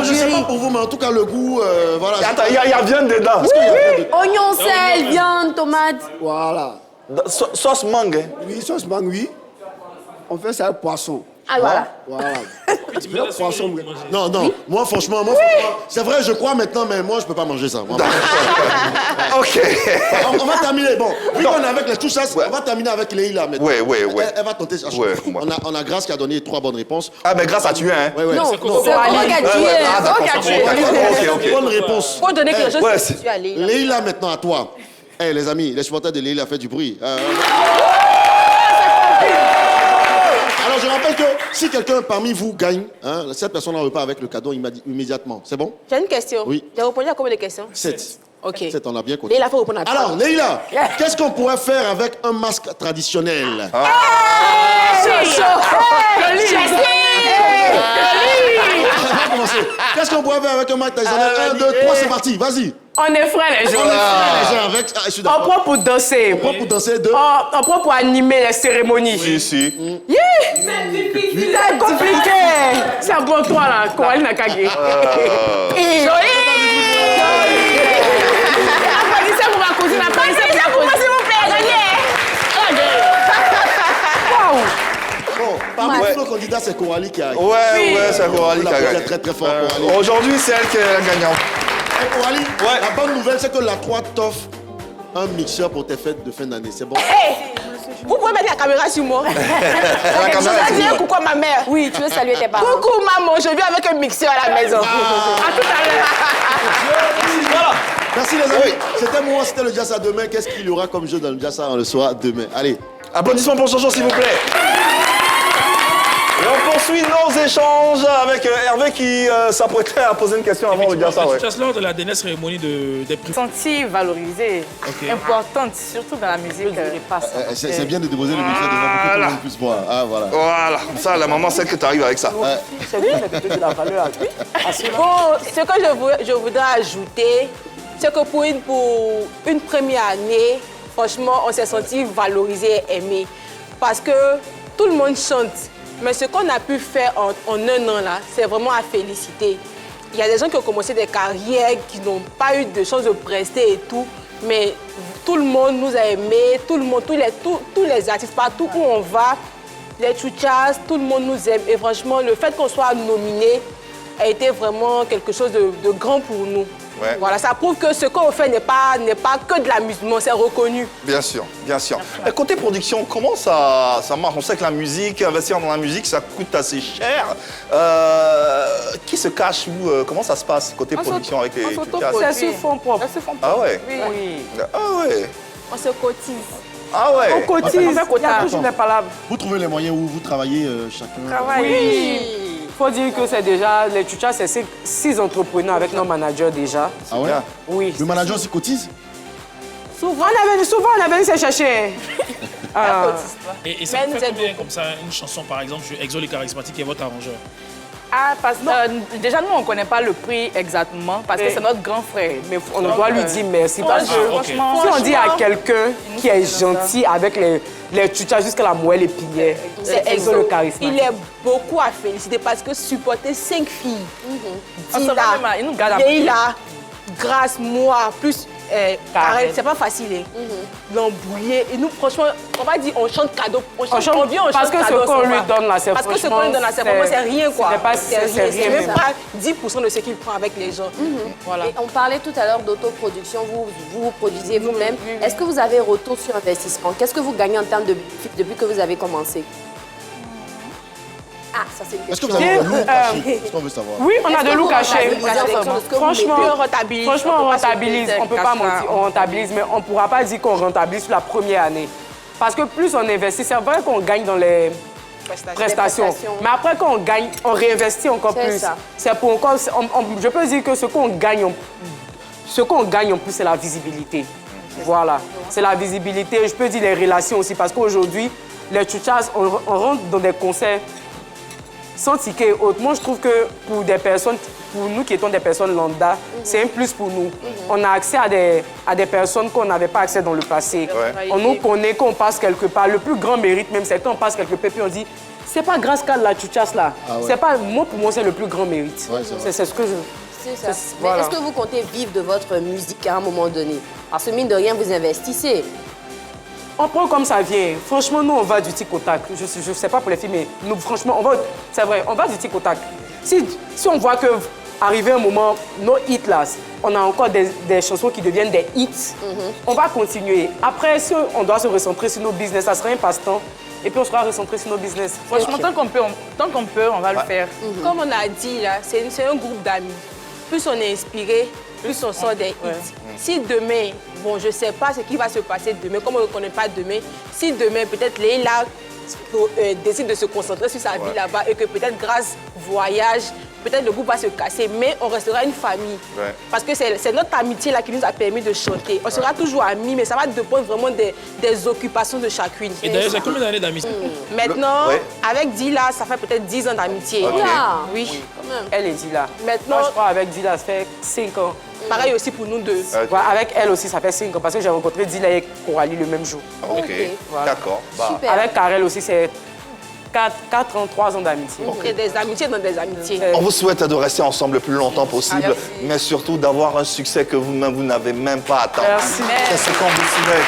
Je ne sais pas pour vous, mais en tout cas, le goût, voilà. Attends, il y a viande dedans. Oignon, sel, viande, tomate. Voilà. Sauce mangue. Oui, sauce mangue, oui. On fait ça avec poisson. Ah, voilà. Voilà. Poisson. Non, moi franchement, c'est vrai, je crois maintenant, mais moi je peux pas manger ça. Moi, ok. On va terminer. Bon, vu qu'on est avec les touches, on va terminer avec Leïla maintenant. Ouais. Elle va tenter. On a Grâce qui a donné 3 bonnes réponses. Ah, mais Grâce a tué, hein? Ouais. Non, c'est Coralie qui a tué. Bonne réponse. Faut donner quelque chose que tu as Leïla. Leïla maintenant à toi. Les amis, les supporters de Leïla fait du bruit. Alors, je rappelle que si quelqu'un parmi vous gagne, cette personne repart avec le cadeau immédiatement. C'est bon? J'ai une question. Oui. J'ai répondu à combien de questions? 7. Ok. 7, on a bien compté. Leïla, faut répondre à 3. Alors, Leïla, qu'est-ce qu'on pourrait faire avec un masque traditionnel? Qu'est-ce qu'on pourrait faire avec un masque traditionnel? 1, 2, 3, c'est parti, vas-y. On est frères les gens. On prend pour danser. On prend pour danser. On prend pour animer les cérémonies. Si. C'est compliqué. C'est un bon toi là, Coralie Nakage. Applaudissez pour ma cousine, applaudissez pour moi s'il vous plaît, Bon, parmi tous nos candidats, c'est Coralie qui a gagné. Ouais, c'est Coralie qui a gagné. Très très fort, Coralie. Aujourd'hui, c'est elle qui est la gagnante. Coralie, la bonne nouvelle, c'est que la 3 t'offre un mixeur pour tes fêtes de fin d'année. C'est bon? Vous pouvez mettre la caméra sur moi. La caméra je veux dire coucou à ma mère. Oui, tu veux saluer tes parents. Coucou maman, je viens avec un mixeur à la maison. À tout à l'heure. Voilà. Merci les amis. C'était moi, c'était le Jassa demain. Qu'est-ce qu'il y aura comme jeu dans le Jassa le soir demain? Allez. Applaudissements pour Jojo, s'il vous plaît. Et on poursuit nos échanges avec Hervé qui s'apprêtait à poser une question avant le Jassa. Lors de la dernière cérémonie des prix. Sentir valorisée, importante, surtout dans la musique. C'est bien de déposer le mixeur devant pour que tout le monde puisse voir. Ah, voilà. Voilà, comme ça, la maman sait que tu arrives avec ça. C'est bien de donner de la valeur à lui. Bon, ce que je voudrais ajouter, c'est que pour une première année, franchement, on s'est senti valorisé et aimé. Parce que tout le monde chante. Mais ce qu'on a pu faire en un an, là, c'est vraiment à féliciter. Il y a des gens qui ont commencé des carrières, qui n'ont pas eu de chance de prester et tout. Mais tout le monde nous a aimés, tout le monde, tous les artistes, partout où on va, les Tchouchas, tout le monde nous aime. Et franchement, le fait qu'on soit nominé a été vraiment quelque chose de grand pour nous. Ouais. Voilà, ça prouve que ce qu'on fait n'est pas que de l'amusement, c'est reconnu. Bien sûr, bien sûr. Et côté production, comment ça marche? On sait que la musique, investir dans la musique, ça coûte assez cher. Qui se cache où? Comment ça se passe côté production avec les Chuchas? C'est sur fonds propres. Ah ouais? Oui. Ah ouais? On se cotise. Ah ouais? On cotise, il y a toujours des palabres. Vous trouvez les moyens où vous travaillez chacun? Oui. Il faut dire que c'est déjà, les Chuchas, c'est 6 entrepreneurs avec nos managers déjà. Ah ouais? Oui. Le manager aussi cotise? Souvent, on a venu se chercher. Et ça fait combien comme ça, une chanson par exemple, sur Exo les charismatiques et votre arrangeur? Ah, parce que déjà, nous, on ne connaît pas le prix exactement parce que c'est notre grand frère. Mais on doit lui dire merci parce que franchement, si on dit à quelqu'un qui est gentil avec les Chuchas jusqu'à la moelle épinière, c'est Exo le charismatique. Il est beaucoup à féliciter parce que supporter 5 filles, il nous garde Leïla, Grâce, moi, plus Karel, c'est pas facile. L'embrouiller. Et nous, franchement, on va dire, on chante cadeau. On chante cadeau. Parce que ce qu'on lui donne là, c'est parce que ce qu'on lui donne là, c'est rien, quoi. C'est même pas 10% de ce qu'il prend avec les gens. Voilà. Et on parlait tout à l'heure d'autoproduction. Vous produisez vous-même. Est-ce que vous avez retour sur investissement? Qu'est-ce que vous gagnez en termes de depuis que vous avez commencé? Ah, ça c'est une question. Est-ce que vous avez de loup caché? C'est ce qu'on veut savoir. Oui, on a de loup caché. Franchement, on rentabilise. On ne peut pas mentir, on rentabilise, mais on ne pourra pas dire qu'on rentabilise sur la première année. Parce que plus on investit, c'est vrai qu'on gagne dans les prestations. Mais après, quand on gagne, on réinvestit encore plus. C'est pour encore. Je peux dire que ce qu'on gagne en plus, c'est la visibilité. Voilà, c'est la visibilité. Je peux dire les relations aussi, parce qu'aujourd'hui, les Chuchas, on rentre dans des concerts sans ticket et autres. Moi, je trouve que pour nous qui étions des personnes lambda, c'est un plus pour nous. On a accès à des personnes qu'on n'avait pas accès dans le passé. On nous connaît, qu'on passe quelque part. Le plus grand mérite, même, c'est quand on passe quelque part, puis on dit, c'est pas grâce qu'à la Chuchas là. C'est pas, moi, pour moi, c'est le plus grand mérite. C'est ce que je... C'est ça. Mais est-ce que vous comptez vivre de votre musique à un moment donné? Parce que mine de rien, vous investissez. On prend comme ça vient. Franchement, nous, on va du tic au tac. Je ne sais pas pour les filles, mais nous, franchement, c'est vrai, on va du tic au tac. Si on voit que arrivé un moment, nos hits là, on a encore des chansons qui deviennent des hits, on va continuer. Après, si on doit se recentrer sur nos business, ça sera un passe-temps. Et puis, on sera recentré sur nos business. Franchement, tant qu'on peut, on va le faire. Comme on a dit, là, c'est un groupe d'amis. Plus on est inspiré, plus on sort des hits. Si demain, bon, je ne sais pas ce qui va se passer demain, comme on ne connaît pas demain, si demain, peut-être Leïla décide de se concentrer sur sa vie là-bas et que peut-être grâce voyage, peut-être le groupe va se casser, mais on restera une famille. Parce que c'est notre amitié là qui nous a permis de chanter. On sera toujours amis, mais ça va dépendre vraiment des occupations de chacune. Et d'ailleurs, c'est combien d'années d'amitié? Maintenant, avec Dila, ça fait peut-être 10 ans d'amitié. Oui, quand même. Elle est Dila. Maintenant, moi, je crois avec Dila, ça fait 5 ans. Pareil aussi pour nous deux. Ouais, avec elle aussi, ça fait 5 ans, parce que j'ai rencontré Dila et Coralie le même jour. Ok, d'accord. Avec Karel aussi, c'est 4 ans, 3 ans d'amitié. Et des amitiés dans des amitiés. On vous souhaite de rester ensemble le plus longtemps possible, mais surtout d'avoir un succès que vous-même, vous n'avez même pas atteint. Merci. C'est ce qu'on vous souhaite.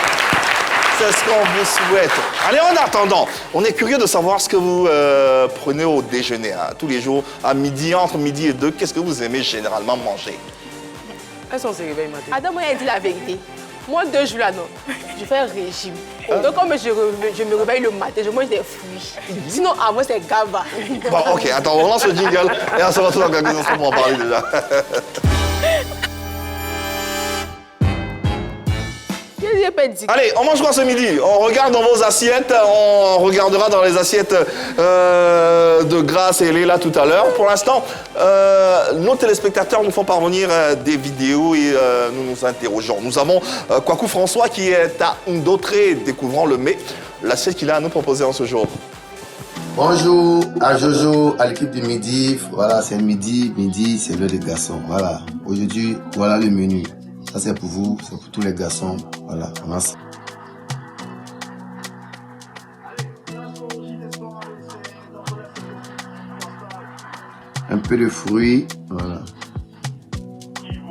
C'est ce qu'on vous souhaite. Allez, en attendant, on est curieux de savoir ce que vous prenez au déjeuner, hein, tous les jours, à midi, entre midi et 2. Qu'est-ce que vous aimez généralement manger? Est-ce qu'on se réveille matin? Adam, moi, elle dit la vérité. Moi, 2 jours là, non. Je fais un régime. Donc, comme je me réveille le matin, je mange des fruits. Sinon, à moi, c'est gaba. Bon, ok, attends, on lance le jingle et on se retrouve dans quelques instants pour en parler déjà. Allez, on mange quoi ce midi? On regarde dans vos assiettes, on regardera dans les assiettes de Grâce et Leïla tout à l'heure. Pour l'instant, nos téléspectateurs nous font parvenir des vidéos et nous nous interrogeons. Nous avons Kwaku François qui est à Ndotré, découvrant le mets, l'assiette qu'il a à nous proposer en ce jour. Bonjour à Jojo, à l'équipe de Midi. Voilà, c'est midi, c'est l'heure des garçons. Voilà, aujourd'hui, voilà le menu. Ça, c'est pour vous, c'est pour tous les garçons. Voilà, on a ça. Un peu de fruits, voilà.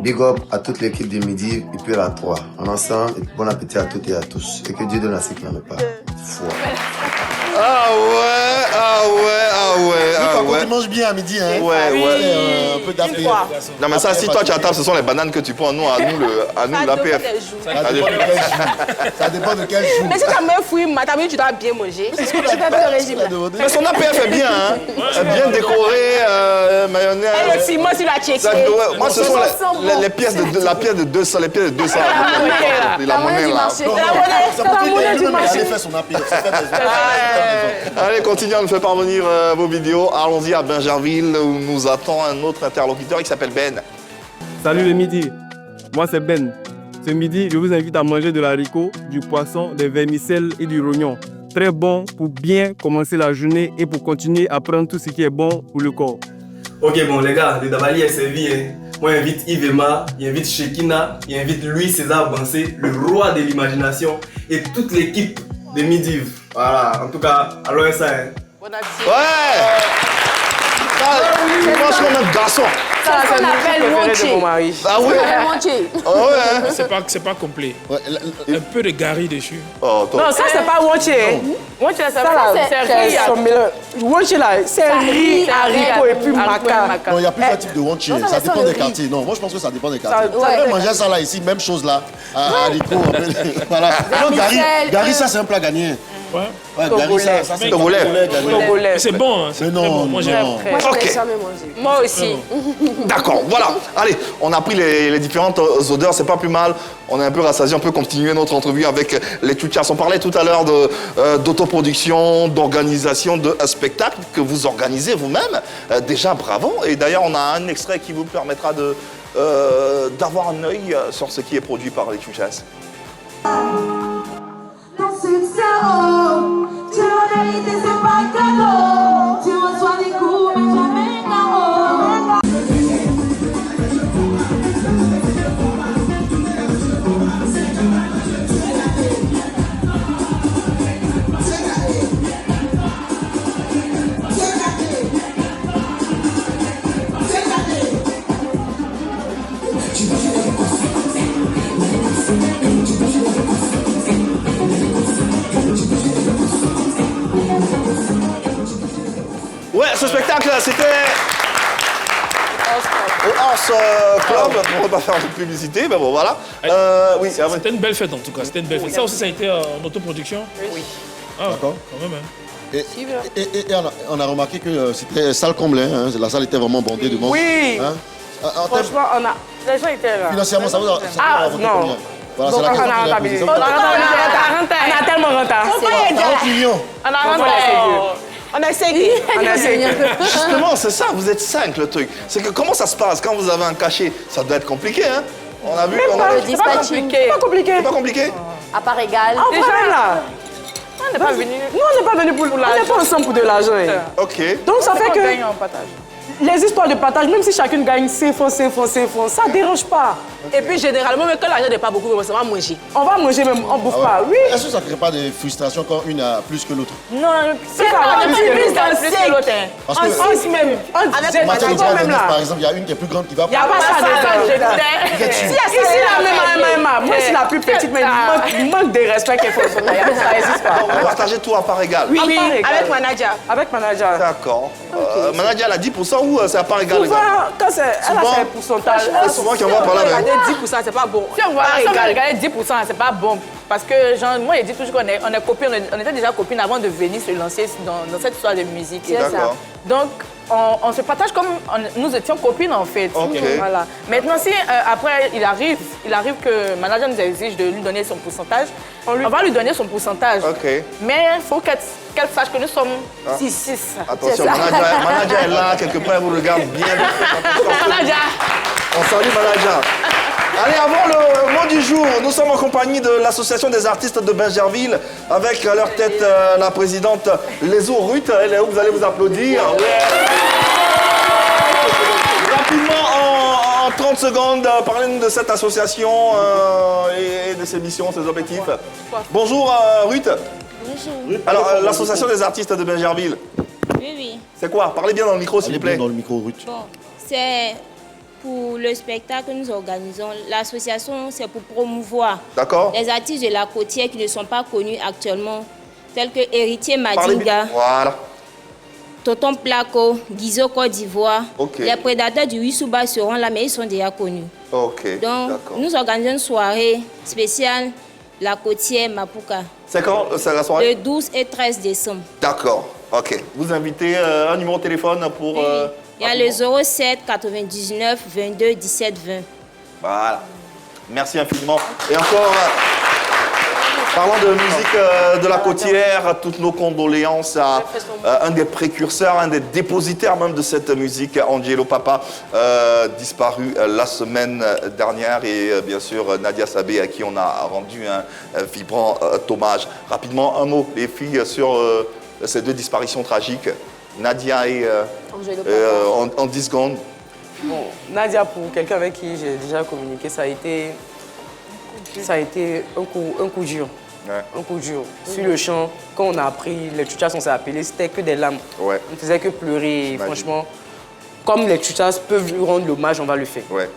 Big up à toute l'équipe de Midi et puis à la 3. En ensemble, et bon appétit à toutes et à tous. Et que Dieu donne à ceux qui n'en ont pas. Foi. Ah ouais, ah ouais, ah ouais, ah ouais. tu manges bien à midi, hein. Ouais. Un peu d'APF. Non, mais ça, si toi tu as table, ce sont les bananes que tu prends. Nous, à nous l'APF. Ça dépend de quel jour. Mais si tu as même fouillé ma table, tu dois bien manger. Tu fais le régime. Mais son APF est bien, hein. Bien décoré, mayonnaise. Et le piment, tu l'as checké. Moi, ce sont les pièces de la pièce de 200. Les pièces de 200. La monnaie là. La monnaie du marché. Allez faire son APF. Allez, continuez à nous faire parvenir vos vidéos. Allons-y à Bingerville où nous attend un autre interlocuteur qui s'appelle Ben. Salut le midi, moi c'est Ben. Ce midi, je vous invite à manger de l'haricot, du poisson, des vermicelles et du rognon. Très bon pour bien commencer la journée et pour continuer à prendre tout ce qui est bon pour le corps. Ok, bon les gars, le Dabali est servi. Hein. Moi j'invite Yves Emma, j'invite Shekina, j'invite Louis César Bansé, le roi de l'imagination et toute l'équipe de Midiv. Voilà, en tout cas, alors ça. Hein. Ouais! Tu manges comme un garçon. Ça, c'est mon préféré de mon mari. Ah oui? C'est pas complet. Un peu de gari dessus. Oh, non, ça c'est pas wonche. Wonche, c'est wonche là, c'est riz, haricot et puis maca. Non, il y a plusieurs types de wonche. Ça dépend des quartiers. Non, moi je pense que ça dépend des quartiers. Tu peux manger ça là ici, même chose là. Haricot, voilà. Non, gari, ça c'est un plat gagné. Ouais, Togolais. c'est Togolais. C'est bon, hein. Mais non, moi j'aime. Moi je jamais mangé. Moi aussi. D'accord, voilà. Allez, on a pris les différentes odeurs, c'est pas plus mal. On est un peu rassasié, on peut continuer notre entrevue avec les Tchouchas. On parlait tout à l'heure d'autoproduction, d'organisation de spectacle que vous organisez vous-même. Déjà, bravo. Et d'ailleurs, on a un extrait qui vous permettra d'avoir un œil sur ce qui est produit par les Tchouchas. Tu réalité c'est pas cadeau. Tu reçois des coups mais jamais KO. Ouais, ce spectacle, c'était au Horse Club. On ne va pas faire de publicité, mais bon, voilà. Oui, c'était une belle fête en tout cas. C'était une belle fête. Ça aussi, ça a été en autoproduction. Oui. Ah, d'accord. Quand même. Hein. Et on a remarqué que c'était salle comblée. Hein. La salle était vraiment bondée de monde. Oui. Hein. Franchement, les gens étaient là. Financièrement, ça vous a non. Voilà, donc, c'est la question. On a tellement rentable. 40 millions. On a On a 5. Justement, c'est ça, vous êtes 5 le truc. C'est que comment ça se passe quand vous avez un cachet? Ça doit être compliqué, hein? On a vu. Le dispatching. C'est pas compliqué. C'est pas compliqué? À part égale. Déjà là. On n'est pas venu. Nous, on n'est pas venu pour l'argent. On n'est pas ensemble pour de l'argent. Ok. Donc ça fait que partage. les histoires de partage, même si chacune gagne 5 francs, ça ne dérange pas. Et puis généralement, même quand l'argent n'est pas beaucoup, on va manger. On va manger même, on ne bouffe pas, oui. Est-ce que ça ne crée pas de frustration quand une a plus que l'autre? Non, c'est pas plus que l'autre. Parce que même. Par exemple, il y a une qui est plus grande qui va... Il n'y a pas ça de si la même, moi je suis la plus petite, mais il manque de respect qu'il faut. Ça n'existe pas. On va partager tout à part égale. Oui, avec manager. Avec manager. D'accord. Manager, elle a 10% ou c'est à part égale? Souvent, quand c'est un pourcentage. C'est souvent qu'on va par là. 10%, c'est pas bon. Si on regarde 10%, c'est pas bon. Parce que, genre, moi, je dis toujours qu'on est copines, on était déjà copines avant de venir se lancer dans cette histoire de musique. C'est ça. Donc, on se partage comme nous étions copines, en fait. Okay. Voilà. Maintenant, si après, il arrive que le manager nous exige de lui donner son pourcentage, on va lui donner son pourcentage. Okay. Mais il faut qu'elle sache que nous sommes 6-6. Attention, manager est là, quelque part, elle vous regarde bien. Manager. On salue manager. Allez, avant le mot du jour, nous sommes en compagnie de l'association des artistes de Bingerville, avec à leur tête la présidente Lézo Ruth. Elle est où? Vous allez vous applaudir. Rapidement, en 30 secondes, parlez-nous de cette association et de ses missions, ses objectifs. Bonjour Ruth. Bonjour. Alors, l'association des artistes de Bingerville. Oui. C'est quoi? Parlez bien dans le micro, s'il vous plaît. Dans le micro, Ruth. Bon, c'est pour le spectacle que nous organisons. L'association, c'est pour promouvoir les artistes de la côtière qui ne sont pas connus actuellement, tels que Héritier Madinga. Voilà. Tonton Placo, Guizot Côte d'Ivoire. Ok. Les prédateurs du Wissouba seront là, mais ils sont déjà connus. Ok, Donc, d'accord. nous organisons une soirée spéciale, la côtière Mapuka. C'est quand c'est la soirée? Le 12 et 13 décembre. D'accord, ok. Vous invitez un numéro de téléphone pour... Il y a le 07 99 22 17 20. Voilà. Merci infiniment. Et encore, parlant de musique de la côtière, toutes nos condoléances à un des précurseurs, un des dépositaires même de cette musique, Angelo Papa, disparu la semaine dernière. Et bien sûr, Nadia Sabé, à qui on a rendu un vibrant hommage. Rapidement, un mot, les filles, sur ces deux disparitions tragiques. Nadia et en 10 secondes. Bon, Nadia, pour quelqu'un avec qui j'ai déjà communiqué, ça a été un coup dur. Ouais. Un coup dur. Sur le champ, quand on a appris, les Tchouchas, on s'est appelé, c'était que des larmes. Ouais. On ne faisait que pleurer. Et franchement, comme les Tchouchas peuvent lui rendre l'hommage, on va le faire. Ouais.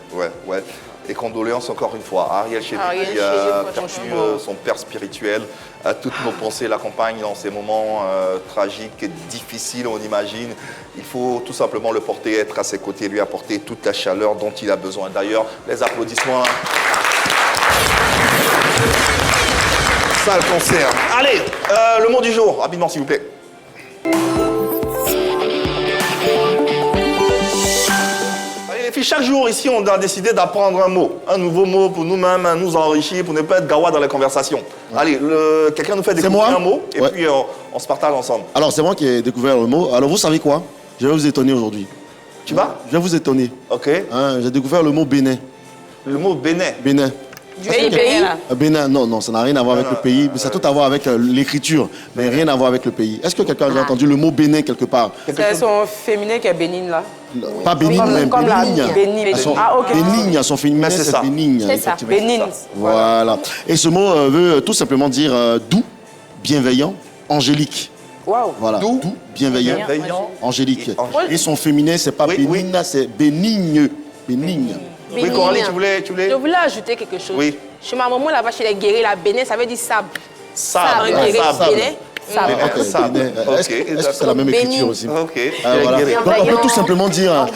Et condoléances encore une fois à Ariel Chédid qui a perdu son père spirituel. Toutes nos pensées l'accompagnent dans ces moments tragiques et difficiles, on imagine. Il faut tout simplement le porter, être à ses côtés, lui apporter toute la chaleur dont il a besoin. D'ailleurs, les applaudissements. Sale concert. Allez, le mot du jour, rapidement s'il vous plaît. Et puis chaque jour ici, on a décidé d'apprendre un nouveau mot pour nous-mêmes, nous enrichir, pour ne pas être gawa dans les conversations. Allez, quelqu'un nous fait découvrir un mot et puis on se partage ensemble. Alors, c'est moi qui ai découvert le mot. Alors, vous savez quoi? Je vais vous étonner aujourd'hui. Tu vas? Je vais vous étonner. Ok. Hein, j'ai découvert le mot Bénin. Le mot Bénin? Bénin. Du pays là. Bénin, non, ça n'a rien à voir avec le pays. Ça a tout à voir avec l'écriture, mais rien à voir avec le pays. Est-ce que quelqu'un a déjà entendu le mot Bénin quelque part? C'est son féminin qui est bénigne là. Pas bénigne, même comme la bénigne. bénigne. Ah, ok. Bénigne, son féminin, c'est c'est ça. bénigne. C'est ça, effectivement. bénigne. Voilà. Et ce mot veut tout simplement dire doux, bienveillant, angélique. Waouh. Voilà. Doux, bienveillant, angélique. Et son féminin, c'est pas bénigne, c'est bénigne. Bénigne. Oui, Coralie, tu voulais... Je voulais ajouter quelque chose. Oui. Chez ma maman, là-bas, chez les guéris, la Bénin, ça veut dire sable. Sable. Bénin. Sable. Ok, Sable. Bénin. Est-ce que c'est la même écriture aussi? Ok. Voilà. Donc on peut tout simplement dire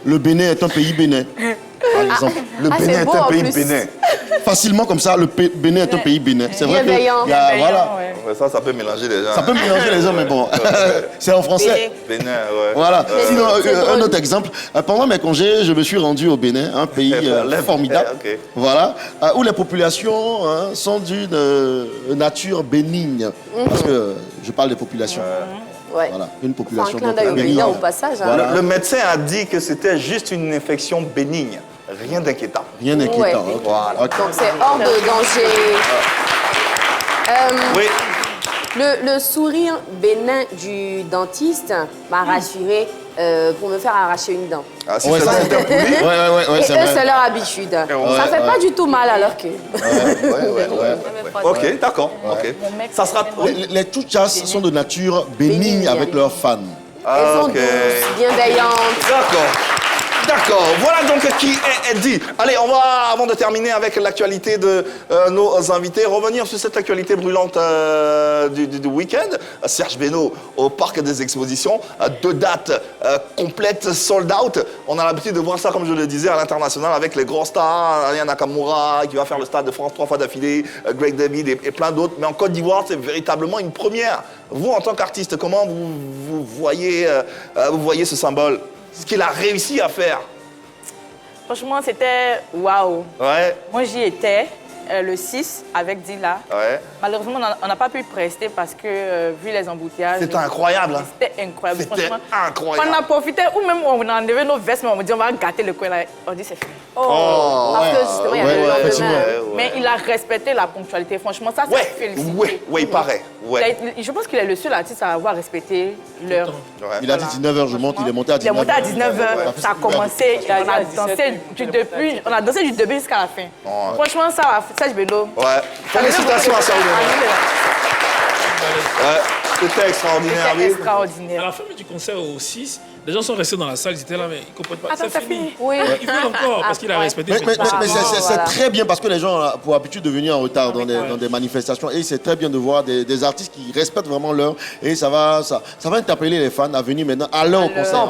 le Bénin est un pays bénin. Par exemple. Le Bénin est un pays bénin. Facilement comme ça, le Bénin est un pays bénin. C'est vrai que voilà. Ça peut mélanger les gens. Ça peut mélanger les gens, mais bon, c'est en français. Bénin, ouais. Voilà. Sinon, un autre exemple. Pendant mes congés, je me suis rendu au Bénin, un pays formidable. Okay. Voilà, où les populations sont d'une nature bénigne. Parce que je parle des populations. Ouais. Voilà, une population. Un clin d'œil au Bénin au passage. Hein. Voilà. Le médecin a dit que c'était juste une infection bénigne. Rien d'inquiétant. Rien d'inquiétant. Ouais. Okay. Voilà. Donc c'est hors de danger. Oui. Le sourire bénin du dentiste m'a rassuré pour me faire arracher une dent. Ah, si c'était un poulet. Ouais, Et c'est eux, vrai. c'est leur habitude. Ça fait pas du tout mal alors que... Ok, d'accord. Ok. Ça sera... Les Tchouchas sont de nature bénigne avec leurs fans. Elles sont douces, bienveillantes. D'accord, voilà donc qui est dit. Allez, on va, avant de terminer avec l'actualité de nos invités, revenir sur cette actualité brûlante du week-end. Serge Beno au Parc des Expositions, 2 dates complètes, sold out. On a l'habitude de voir ça, comme je le disais, à l'international avec les gros stars. Aya Nakamura qui va faire le Stade de France 3 fois d'affilée, Greg David et plein d'autres. Mais en Côte d'Ivoire, c'est véritablement une première. Vous, en tant qu'artiste, comment vous voyez ce symbole? Ce qu'il a réussi à faire. Franchement, c'était waouh. Ouais. Moi, j'y étais le 6 avec Dila. Ouais. Malheureusement, on n'a pas pu prester parce que, vu les embouteillages... C'était incroyable. Hein. C'était incroyable. C'était incroyable. On a profité, ou même on a enlevé nos vestes, mais on me dit on va gâter le coin là. On dit c'est fait. Parce que justement, il y avait le lendemain. Mais il a respecté la ponctualité. Franchement, ça, c'est félicité. Oui, il paraît. Ouais. Je pense qu'il est le seul artiste à avoir respecté l'heure. Il a dit 19h, je monte, il est monté à 19h. Il est monté à 19h, ça a commencé, on a dansé du début jusqu'à la fin. Franchement, ça, Serge Beno. Ouais. Félicitations à Serge Beno. Ouais. C'était extraordinaire. C'était extraordinaire. À la fin du concert aussi, les gens sont restés dans la salle, ils étaient là, mais ils ne comprennent pas. Attends, c'est fini. Oui. Ils veulent encore, parce qu'il a respecté. Mais c'est très bien parce que les gens ont pour habitude de venir en retard dans des manifestations et c'est très bien de voir des artistes qui respectent vraiment l'heure et ça va interpeller les fans à venir maintenant à leur concert.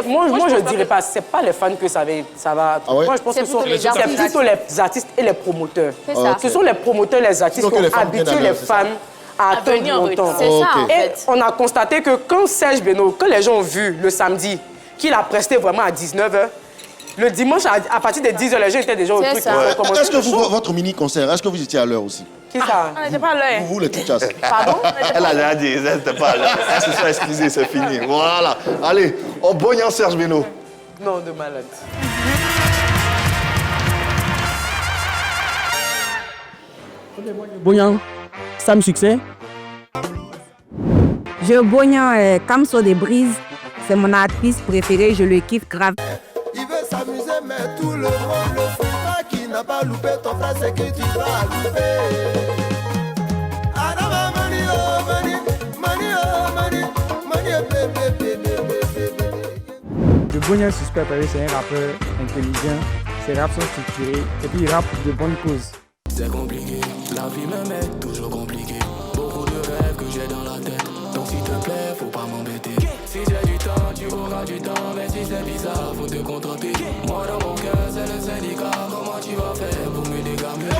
Moi, je ne dirais pas, c'est pas les fans que ça va. Ah ouais? Moi, je pense que c'est plutôt les artistes et les promoteurs. ça. Ce sont les promoteurs et les artistes qui ont habitué les fans à attendre longtemps. C'est ça, en fait. Et on a constaté que quand Serge Beno, quand les gens ont vu le samedi qu'il a presté vraiment à 19h, le dimanche, à partir de 10h, les gens étaient déjà au truc. Est-ce que votre mini-concert, est-ce que vous étiez à l'heure aussi? Qui ça? On n'était pas là. Vous, les Tchouchas. Pardon? Elle a déjà dit, elle n'était pas là. Elle se soit excusée, c'est fini. Voilà. Allez, on bogne Serge Beno. Non, de malade. Bognan, Sam Succès. Je Bognan, Kamso des Brises, c'est mon artiste préféré, je le kiffe grave. Il veut s'amuser, mais tout le monde le fout pas. Qui n'a pas loupé ton frère, c'est que tu vas louper. Adama money, oh money, money, oh money, money, bébé. Le Bognan Suspect, c'est un rappeur intelligent, ses raps sont structurés et puis il rappe de bonnes causes. C'est compliqué, la vie me met toujours compliqué. Beaucoup de rêves que j'ai dans la tête. Donc s'il te plaît, faut pas m'embêter. Si j'ai du temps, tu auras du temps. Mais si c'est bizarre, faut te contenter. Moi dans mon cœur, c'est le syndicat. Comment tu vas faire pour me dégamer?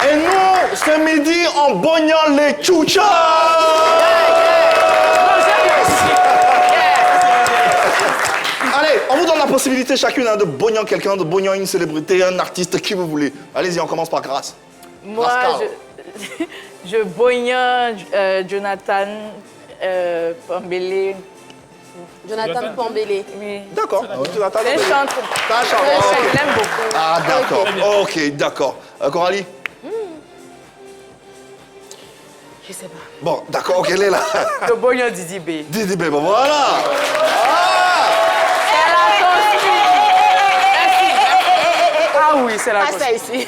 Et nous, ce midi, en bognant les Tchouchas. Allez, on vous donne la possibilité chacune de bogner quelqu'un, de bogner une célébrité, un artiste, qui vous voulez. Allez-y, on commence par Grace. Moi, je Bognan, Jonathan Pambélé. Jonathan Pambélé. Oui. D'accord. Jonathan C'est un chanteur. Je l'aime beaucoup. Ah, d'accord. Ok, d'accord. Coralie? Je sais pas. Bon, d'accord, ok, elle est là. Le Bognan Didi B. Didi B, bon, voilà. Ah oui, c'est la Pas ça ici.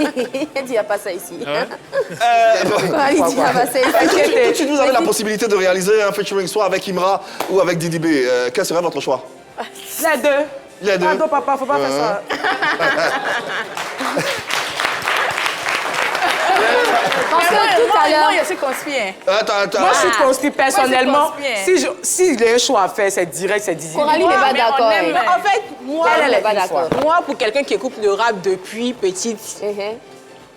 Il dit, il n'y a pas ça ici. Il dit, il n'y a pas ça ici. Tout de suite, vous avez la possibilité de réaliser un featuring soit avec Imra ou avec Didi B. Quel serait votre choix? Les deux. Les deux. Pardon, papa, faut pas faire ça. Parce que tout à l'heure... Moi, je suis conspiée. Moi, je suis conspiée personnellement. Si j'ai un choix à faire, c'est direct, c'est Didi. Coralie n'est pas d'accord. En fait, moi, Elle n'est pas d'accord. Moi, pour quelqu'un qui écoute le rap depuis petite,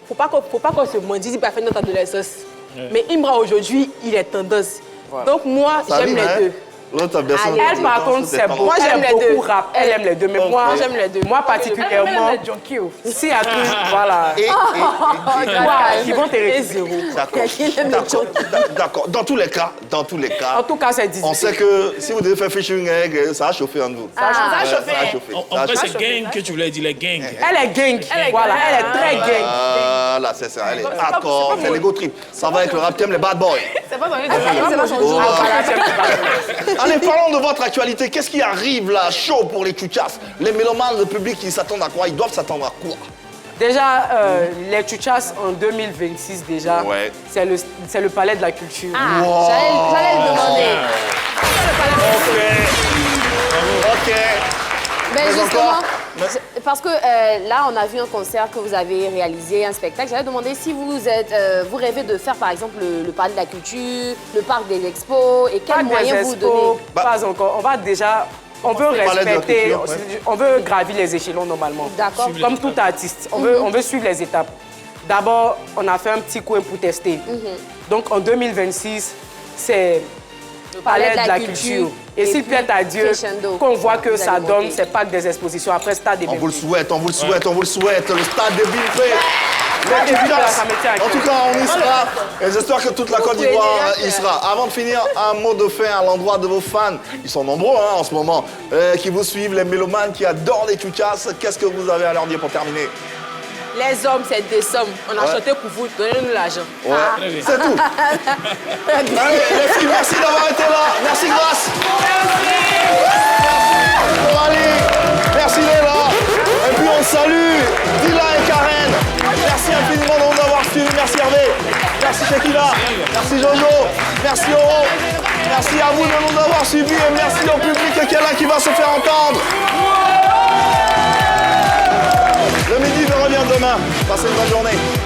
faut pas qu'on se mente. Didi a fait notre adolescence. Mais Imra, aujourd'hui, il est tendance. Donc, moi, j'aime les deux. Elle, par contre, c'est bon. Moi, j'aime les deux. Rap. Elle aime les deux. Mais moi, j'aime les deux. Moi, particulièrement. Si à tout, voilà. Ils vont te récupérer. D'accord. Dans tous les cas. En tout cas, c'est Didi. On sait que si vous devez faire featuring avec, ça va chauffer entre vous. Ça va chauffer. En fait, c'est gang que tu voulais dire, les gangs. Elle est gang. Voilà, elle est très gang. Voilà, c'est ça. Elle est hardcore. C'est l'ego trip. Ça va avec le rap thème, les bad boys. C'est pas dans les Allez, parlons de votre actualité. Qu'est-ce qui arrive là, chaud pour les Tchouchas? Les mélomanes, le public, ils s'attendent à quoi? Ils doivent s'attendre à quoi? Déjà, les Tchouchas en 2026 déjà, c'est le palais de la culture. J'allais le demander. Ok. Mais justement, parce que là, on a vu un concert que vous avez réalisé, un spectacle. J'allais demander si vous rêvez de faire, par exemple, le palais de la culture, le parc des expos, et quels moyens vous donnez? Pas encore. On va déjà... On veut respecter, on veut gravir les échelons normalement. D'accord. Comme tout artiste, on veut suivre les étapes. D'abord, on a fait un petit coin pour tester. Donc en 2026, c'est le palais de la culture. Et s'il plaît à Dieu, qu'on voit que ça donne, c'est pas que des expositions. Après, stade des On vous le souhaite, on vous le souhaite, on vous le souhaite. Le stade des Bimpé. En tout cas, on y sera. Et j'espère que toute la Côte d'Ivoire y sera. Avant de finir, un mot de fin à l'endroit de vos fans. Ils sont nombreux en ce moment, qui vous suivent, les mélomanes qui adorent les Tchouchas. Qu'est-ce que vous avez à leur dire pour terminer? Les hommes, c'est des sommes. On a chanté pour vous, donnez-nous l'argent. Ouais, c'est tout. Allez, les filles, merci d'avoir été là. Merci, Grace. Merci, Coralie. Merci, Léla. Et puis, on salue Dila et Karen. Merci infiniment de nous avoir suivis. Merci, Hervé. Merci Shekina. Merci Jojo. Merci Oro. Merci à vous de nous avoir suivis et merci au public qui est là qui va se faire entendre. Le midi revient demain. Passez une bonne journée.